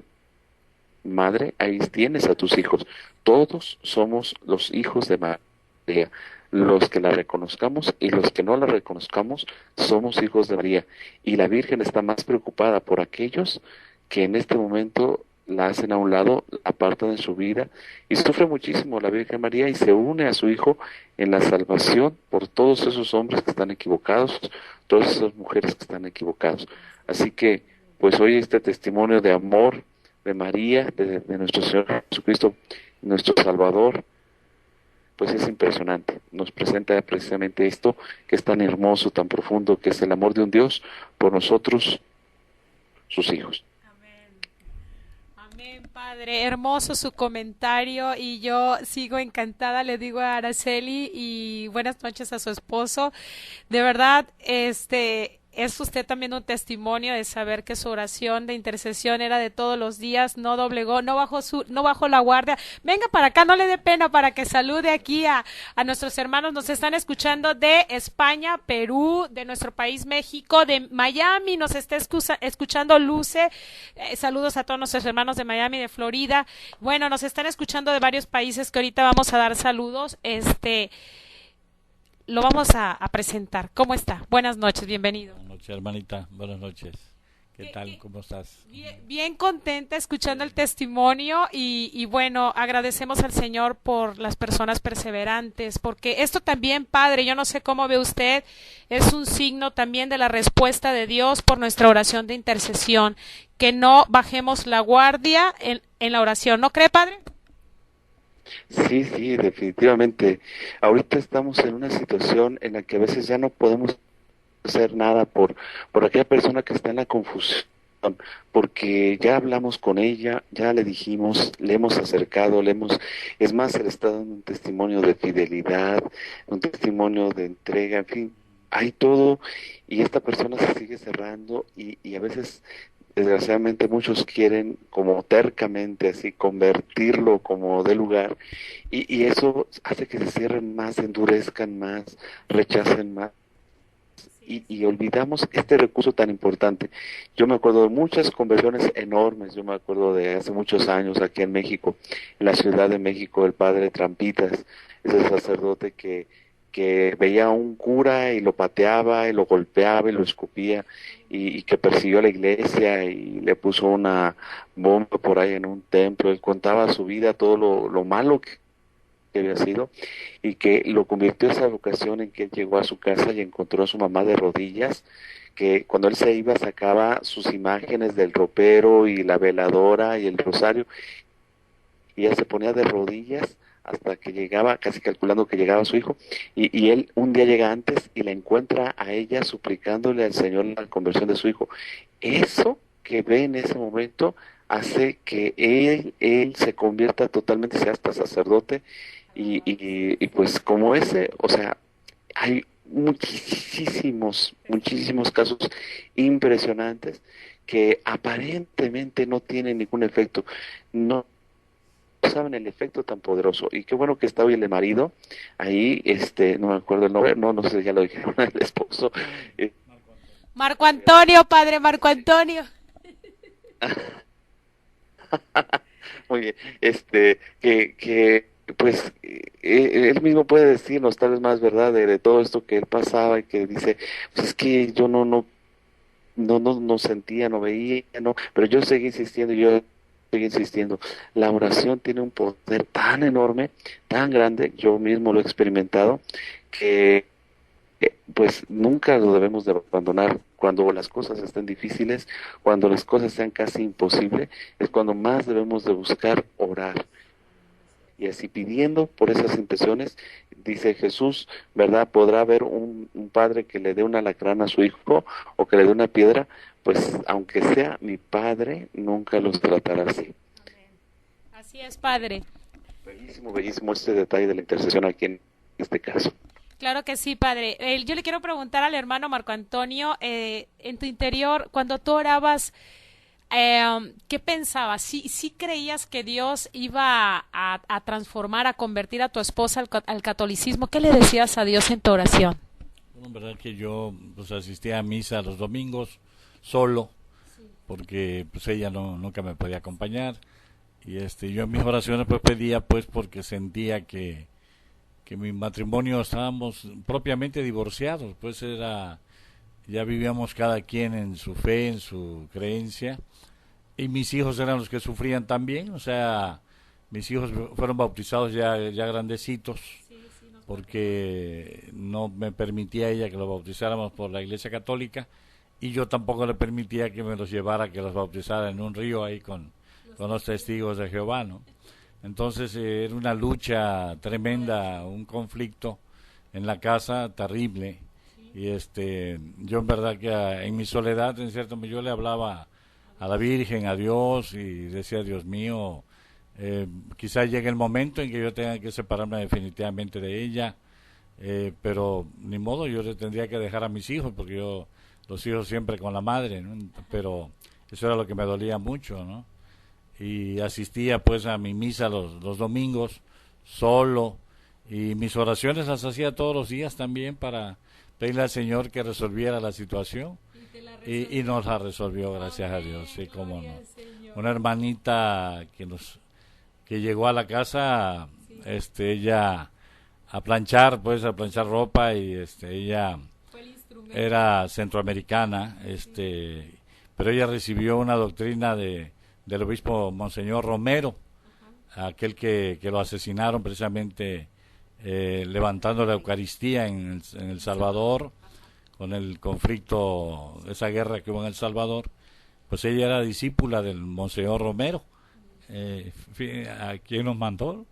madre, ahí tienes a tus hijos. Todos somos los hijos de María, los que la reconozcamos y los que no la reconozcamos somos hijos de María. Y la Virgen está más preocupada por aquellos que en este momento la hacen a un lado, apartan de su vida, y sufre muchísimo la Virgen María y se une a su Hijo en la salvación por todos esos hombres que están equivocados, todas esas mujeres que están equivocados. Así que, pues hoy este testimonio de amor de María, de nuestro Señor Jesucristo, nuestro Salvador, pues es impresionante. Nos presenta precisamente esto que es tan hermoso, tan profundo, que es el amor de un Dios por nosotros, sus hijos. Amén, Padre. Hermoso su comentario y yo sigo encantada, le digo a Araceli, y buenas noches a su esposo. De verdad, es usted también un testimonio de saber que su oración de intercesión era de todos los días, no doblegó, no bajó la guardia. Venga para acá, no le dé pena, para que salude aquí a nuestros hermanos. Nos están escuchando de España, Perú, de nuestro país México, de Miami, nos está escuchando Luce. Saludos a todos nuestros hermanos de Miami, de Florida. Bueno, nos están escuchando de varios países que ahorita vamos a dar saludos. Lo vamos a presentar. ¿Cómo está? Buenas noches, bienvenido. Buenas noches, hermanita. Buenas noches. ¿Qué tal? ¿Cómo estás? Bien contenta escuchando el testimonio y bueno, agradecemos al Señor por las personas perseverantes, porque esto también, Padre, yo no sé cómo ve usted, es un signo también de la respuesta de Dios por nuestra oración de intercesión, que no bajemos la guardia en la oración. ¿No cree, Padre? Sí, definitivamente. Ahorita estamos en una situación en la que a veces ya no podemos hacer nada por aquella persona que está en la confusión, porque ya hablamos con ella, ya le dijimos, le hemos acercado, es más, se le está dando un testimonio de fidelidad, un testimonio de entrega, en fin, hay todo, y esta persona se sigue cerrando, y a veces, desgraciadamente, muchos quieren como tercamente así convertirlo como de lugar, y eso hace que se cierren más, endurezcan más, rechacen más, y olvidamos este recurso tan importante. Yo me acuerdo de muchas conversiones enormes, yo me acuerdo de hace muchos años aquí en México, en la Ciudad de México, el padre Trampitas, ese sacerdote que veía a un cura y lo pateaba y lo golpeaba y lo escupía y que persiguió a la iglesia y le puso una bomba por ahí en un templo. Él contaba su vida, todo lo malo que había sido, y que lo convirtió esa vocación en que él llegó a su casa y encontró a su mamá de rodillas, que cuando él se iba sacaba sus imágenes del ropero y la veladora y el rosario, y ella se ponía de rodillas hasta que llegaba, casi calculando que llegaba su hijo, y él un día llega antes y la encuentra a ella suplicándole al Señor la conversión de su hijo. Eso que ve en ese momento hace que él se convierta totalmente, sea hasta sacerdote, y pues como ese, o sea, hay muchísimos casos impresionantes que aparentemente no tienen ningún efecto, no saben el efecto tan poderoso. Y qué bueno que está hoy el marido ahí, no me acuerdo el nombre, no sé, ya lo dijeron, el esposo. Marco Antonio, padre Marco Antonio. Muy bien, que pues él mismo puede decirnos tal vez más verdad de todo esto que él pasaba, y que dice, pues es que yo no sentía, no veía, no, pero yo seguí insistiendo, yo seguí insistiendo. La oración tiene un poder tan enorme, tan grande, yo mismo lo he experimentado, que pues nunca lo debemos de abandonar. Cuando las cosas estén difíciles, cuando las cosas sean casi imposibles, es cuando más debemos de buscar orar. Y así pidiendo por esas intenciones, dice Jesús, ¿verdad? Podrá haber un padre que le dé un alacrán a su hijo o que le dé una piedra, pues aunque sea mi padre, nunca los tratará así. Así es, padre. Bellísimo este detalle de la intercesión aquí en este caso. Claro que sí, padre. Yo le quiero preguntar al hermano Marco Antonio, en tu interior, cuando tú orabas, ¿qué pensabas? ¿Sí creías que Dios iba a transformar, a convertir a tu esposa al catolicismo? ¿Qué le decías a Dios en tu oración? Bueno, verdad que yo pues asistía a misa los domingos solo, porque pues ella nunca me podía acompañar, y yo en mis oraciones pues pedía, pues porque sentía que mi matrimonio estábamos propiamente divorciados, pues ya vivíamos cada quien en su fe, en su creencia, y mis hijos eran los que sufrían también. O sea, mis hijos fueron bautizados ya grandecitos, porque no me permitía ella que los bautizáramos por la Iglesia Católica, y yo tampoco le permitía que me los llevara, que los bautizara en un río ahí con los testigos de Jehová, ¿no? Entonces era una lucha tremenda, un conflicto en la casa terrible, y yo en verdad que en mi soledad, en cierto modo, yo le hablaba a la Virgen, a Dios, y decía, Dios mío, quizás llegue el momento en que yo tenga que separarme definitivamente de ella, pero ni modo, yo le tendría que dejar a mis hijos, porque los hijos siempre con la madre, ¿no? Pero eso era lo que me dolía mucho, ¿no? Y asistía pues a mi misa los domingos solo, y mis oraciones las hacía todos los días también para pedirle al Señor que resolviera la situación, y nos la resolvió, gracias a Dios. Sí, cómo no. Una hermanita que llegó a la casa, ella a planchar ropa, y ella era centroamericana, pero ella recibió una doctrina del obispo Monseñor Romero, aquel que lo asesinaron precisamente levantando la Eucaristía en El Salvador, con el conflicto, esa guerra que hubo en El Salvador. Pues ella era discípula del Monseñor Romero, a quien nos mandó.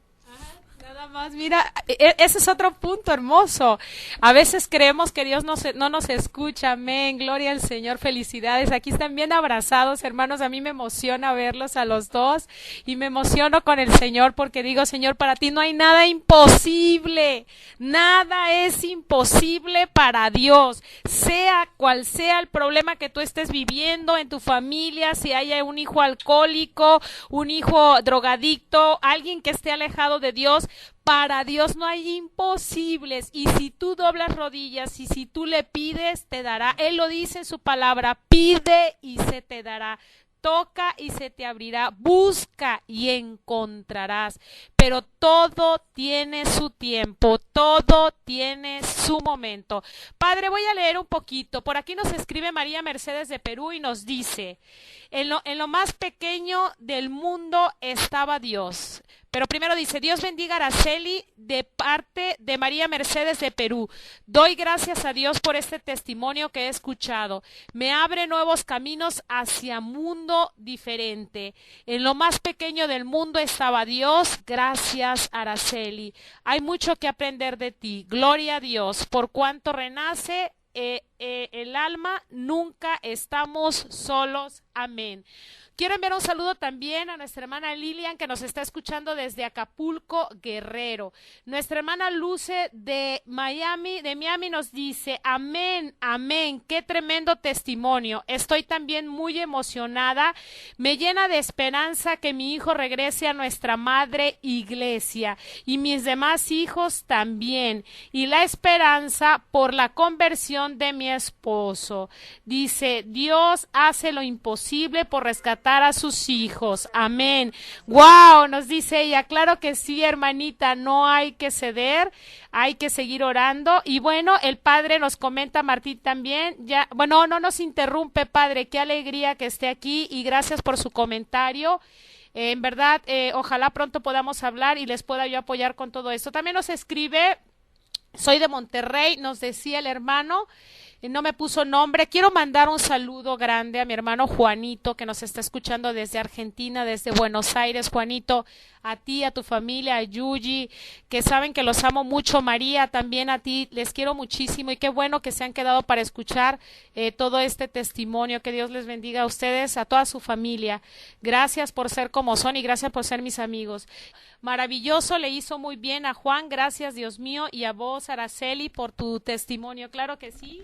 Nada Nada más, mira, ese es otro punto hermoso. A veces creemos que Dios no nos escucha. Amén, gloria al Señor, felicidades. Aquí están bien abrazados, hermanos. A mí me emociona verlos a los dos y me emociono con el Señor porque digo, Señor, para ti no hay nada imposible. Nada es imposible para Dios. Sea cual sea el problema que tú estés viviendo en tu familia, si haya un hijo alcohólico, un hijo drogadicto, alguien que esté alejado de Dios, para Dios no hay imposibles. Y si tú doblas rodillas y si tú le pides, te dará. Él lo dice en su palabra, pide y se te dará. Toca y se te abrirá, busca y encontrarás. Pero todo tiene su tiempo, todo tiene su momento. Padre, voy a leer un poquito. Por aquí nos escribe María Mercedes de Perú y nos dice, en lo más pequeño del mundo estaba Dios. Pero primero dice, Dios bendiga a Araceli de parte de María Mercedes de Perú. Doy gracias a Dios por este testimonio que he escuchado. Me abre nuevos caminos hacia mundo diferente. En lo más pequeño del mundo estaba Dios. Gracias, Araceli. Hay mucho que aprender de ti. Gloria a Dios. Por cuanto renace el alma, nunca estamos solos. Amén. Quiero enviar un saludo también a nuestra hermana Lilian, que nos está escuchando desde Acapulco, Guerrero. Nuestra hermana Luce de Miami nos dice, amén, amén, qué tremendo testimonio. Estoy también muy emocionada. Me llena de esperanza que mi hijo regrese a nuestra madre iglesia y mis demás hijos también. Y la esperanza por la conversión de mi esposo. Dice, Dios hace lo imposible por rescatar a sus hijos. Amén. Wow, nos dice ella, claro que sí, hermanita, no hay que ceder, hay que seguir orando. Y bueno, el padre nos comenta, Martín también, ya, bueno, no nos interrumpe, padre, qué alegría que esté aquí y gracias por su comentario. En verdad, ojalá pronto podamos hablar y les pueda yo apoyar con todo esto. También nos escribe, soy de Monterrey, nos decía el hermano, no me puso nombre. Quiero mandar un saludo grande a mi hermano Juanito, que nos está escuchando desde Argentina, desde Buenos Aires. Juanito, a ti, a tu familia, a Yuyi, que saben que los amo mucho. María, también a ti, les quiero muchísimo y qué bueno que se han quedado para escuchar todo este testimonio. Que Dios les bendiga a ustedes, a toda su familia. Gracias por ser como son y gracias por ser mis amigos. Maravilloso, le hizo muy bien a Juan. Gracias, Dios mío, y a vos, Araceli, por tu testimonio. Claro que sí.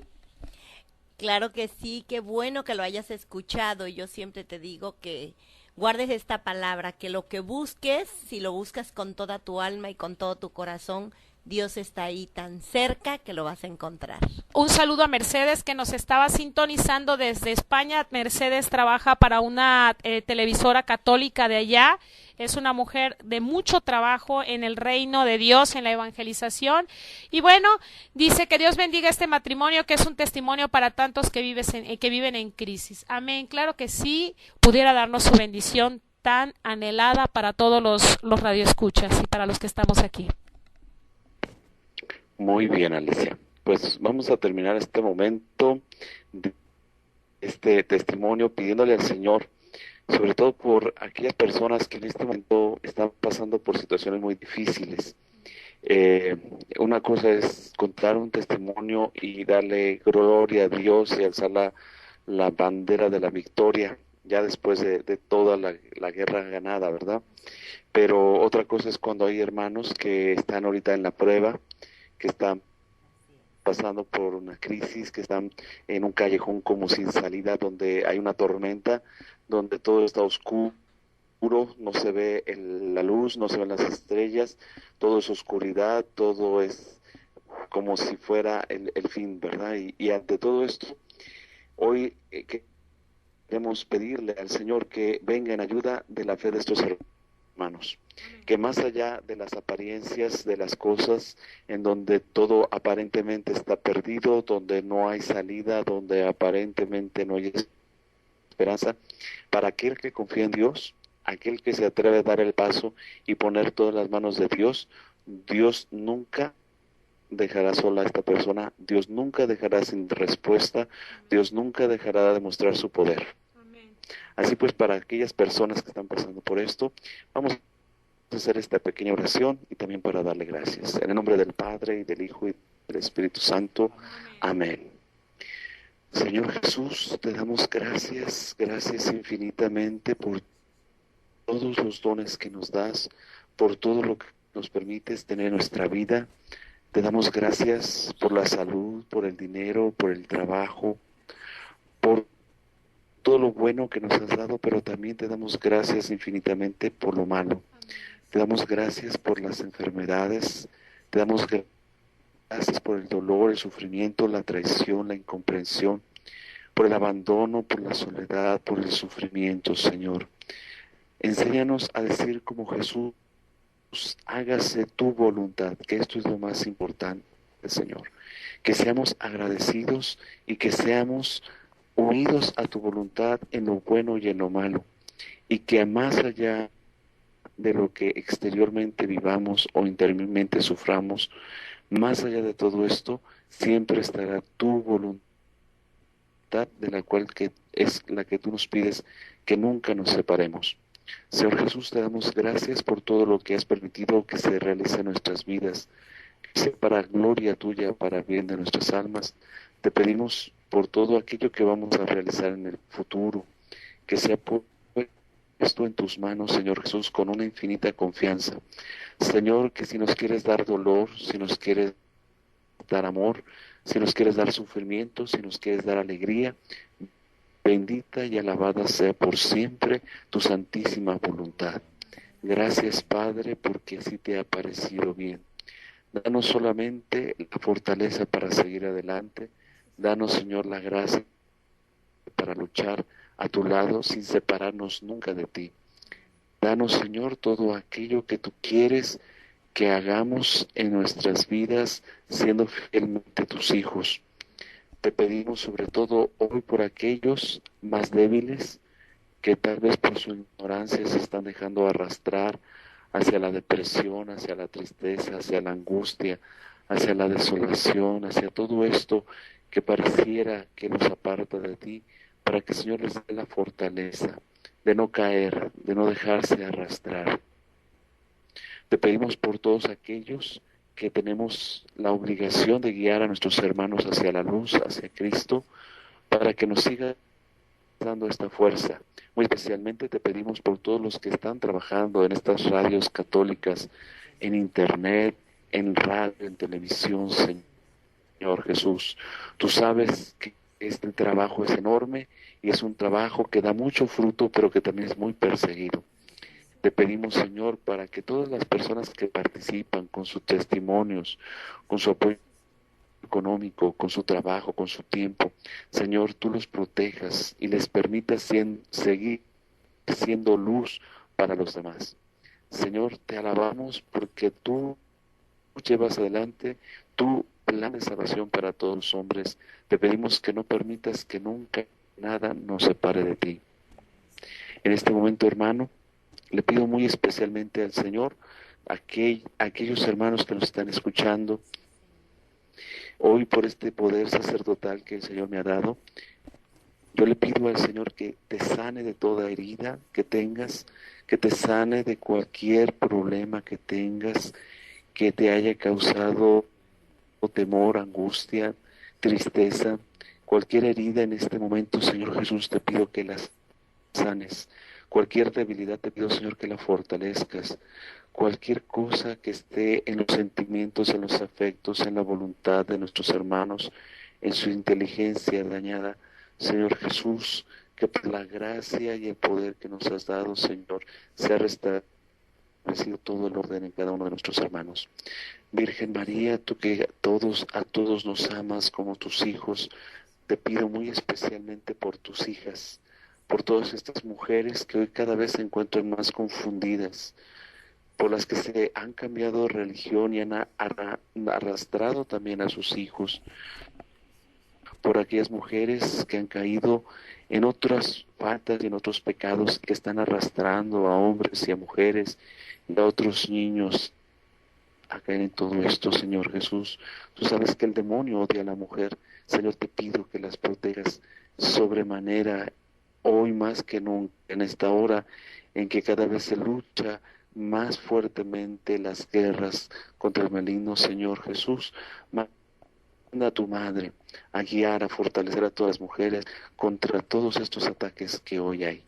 Claro que sí, qué bueno que lo hayas escuchado. Yo siempre te digo que guardes esta palabra, que lo que busques, si lo buscas con toda tu alma y con todo tu corazón, Dios está ahí tan cerca que lo vas a encontrar. Un saludo a Mercedes, que nos estaba sintonizando desde España. Mercedes trabaja para una televisora católica de allá. Es una mujer de mucho trabajo en el reino de Dios, en la evangelización. Y bueno, dice que Dios bendiga este matrimonio, que es un testimonio para tantos que viven en crisis. Amén. Claro que sí, pudiera darnos su bendición tan anhelada para todos los radioescuchas y para los que estamos aquí. Muy bien, Alicia. Pues vamos a terminar este momento, de este testimonio, pidiéndole al Señor, sobre todo por aquellas personas que en este momento están pasando por situaciones muy difíciles. Una cosa es contar un testimonio y darle gloria a Dios y alzar la bandera de la victoria, ya después de toda la guerra ganada, ¿verdad? Pero otra cosa es cuando hay hermanos que están ahorita en la prueba, que están pasando por una crisis, que están en un callejón como sin salida, donde hay una tormenta, donde todo está oscuro, no se ve la luz, no se ven las estrellas, todo es oscuridad, todo es como si fuera el fin, ¿verdad? Y ante todo esto, hoy queremos pedirle al Señor que venga en ayuda de la fe de estos hermanos, que más allá de las apariencias de las cosas, en donde todo aparentemente está perdido, donde no hay salida, donde aparentemente no hay esperanza, para aquel que confía en Dios, aquel que se atreve a dar el paso y poner todas las manos de Dios, Dios nunca dejará sola a esta persona, Dios nunca dejará sin respuesta, Dios nunca dejará de mostrar su poder. Así pues, para aquellas personas que están pasando por esto, vamos hacer esta pequeña oración y también para darle gracias. En el nombre del Padre, y del Hijo, y del Espíritu Santo. Amén. Señor Jesús, te damos gracias, gracias infinitamente por todos los dones que nos das, por todo lo que nos permites tener en nuestra vida. Te damos gracias por la salud, por el dinero, por el trabajo, por todo lo bueno que nos has dado, pero también te damos gracias infinitamente por lo malo. Te damos gracias por las enfermedades, te damos gracias por el dolor, el sufrimiento, la traición, la incomprensión, por el abandono, por la soledad, por el sufrimiento, Señor. Enséñanos a decir como Jesús, hágase tu voluntad, que esto es lo más importante, Señor. Que seamos agradecidos y que seamos unidos a tu voluntad en lo bueno y en lo malo. Y que más allá de lo que exteriormente vivamos o interiormente suframos, más allá de todo esto, siempre estará tu voluntad, de la cual que es la que tú nos pides, que nunca nos separemos. Señor Jesús, te damos gracias por todo lo que has permitido que se realice en nuestras vidas, que sea para gloria tuya, para bien de nuestras almas. Te pedimos por todo aquello que vamos a realizar en el futuro, que sea puesto en tus manos, Señor Jesús, con una infinita confianza. Señor, que si nos quieres dar dolor, si nos quieres dar amor, si nos quieres dar sufrimiento, si nos quieres dar alegría, bendita y alabada sea por siempre tu santísima voluntad. Gracias, Padre, porque así te ha parecido bien. Danos solamente la fortaleza para seguir adelante. Danos, Señor, la gracia para luchar a tu lado sin separarnos nunca de ti. Danos, Señor, todo aquello que tú quieres que hagamos en nuestras vidas siendo fielmente tus hijos. Te pedimos sobre todo hoy por aquellos más débiles que tal vez por su ignorancia se están dejando arrastrar hacia la depresión, hacia la tristeza, hacia la angustia, hacia la desolación, hacia todo esto que pareciera que los aparta de ti, para que el Señor les dé la fortaleza de no caer, de no dejarse arrastrar. Te pedimos por todos aquellos que tenemos la obligación de guiar a nuestros hermanos hacia la luz, hacia Cristo, para que nos siga dando esta fuerza. Muy especialmente te pedimos por todos los que están trabajando en estas radios católicas, en internet, en radio, en televisión, Señor Jesús. Tú sabes que este trabajo es enorme y es un trabajo que da mucho fruto, pero que también es muy perseguido. Te pedimos, Señor, para que todas las personas que participan con sus testimonios, con su apoyo económico, con su trabajo, con su tiempo, Señor, tú los protejas y les permitas seguir siendo luz para los demás. Señor, te alabamos porque tú llevas adelante tu plan de salvación para todos los hombres. Te pedimos que no permitas que nunca nada nos separe de ti. En este momento, hermano, le pido muy especialmente al Señor, aquellos hermanos que nos están escuchando, hoy por este poder sacerdotal que el Señor me ha dado, yo le pido al Señor que te sane de toda herida que tengas, que te sane de cualquier problema que tengas, que te haya causado temor, angustia, tristeza, cualquier herida en este momento, Señor Jesús, te pido que las sanes. Cualquier debilidad te pido, Señor, que la fortalezcas. Cualquier cosa que esté en los sentimientos, en los afectos, en la voluntad de nuestros hermanos, en su inteligencia dañada, Señor Jesús, que por la gracia y el poder que nos has dado, Señor, sea restablecido todo el orden en cada uno de nuestros hermanos. Virgen María, tú que a todos nos amas como tus hijos, te pido muy especialmente por tus hijas, por todas estas mujeres que hoy cada vez se encuentran más confundidas, por las que se han cambiado de religión y han arrastrado también a sus hijos, por aquellas mujeres que han caído en otras faltas y en otros pecados que están arrastrando a hombres y a mujeres y a otros niños a caer en todo esto, Señor Jesús. Tú sabes que el demonio odia a la mujer. Señor, te pido que las protejas sobremanera hoy más que nunca, en esta hora en que cada vez se lucha más fuertemente las guerras contra el maligno, Señor Jesús. Manda a tu madre a guiar, a fortalecer a todas las mujeres contra todos estos ataques que hoy hay.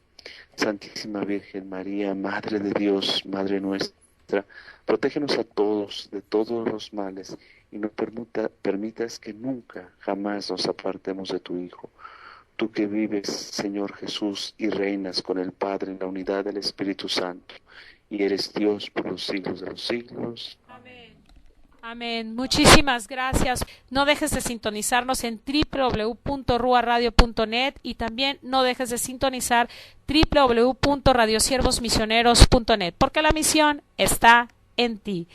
Santísima Virgen María, Madre de Dios, Madre nuestra, protégenos a todos de todos los males y no permitas que nunca, jamás nos apartemos de tu Hijo. Tú que vives, Señor Jesús, y reinas con el Padre en la unidad del Espíritu Santo, y eres Dios por los siglos de los siglos. Amén. Amén. Muchísimas gracias. No dejes de sintonizarnos en www.ruaradio.net y también no dejes de sintonizar www.radiosiervosmisioneros.net, porque la misión está en ti.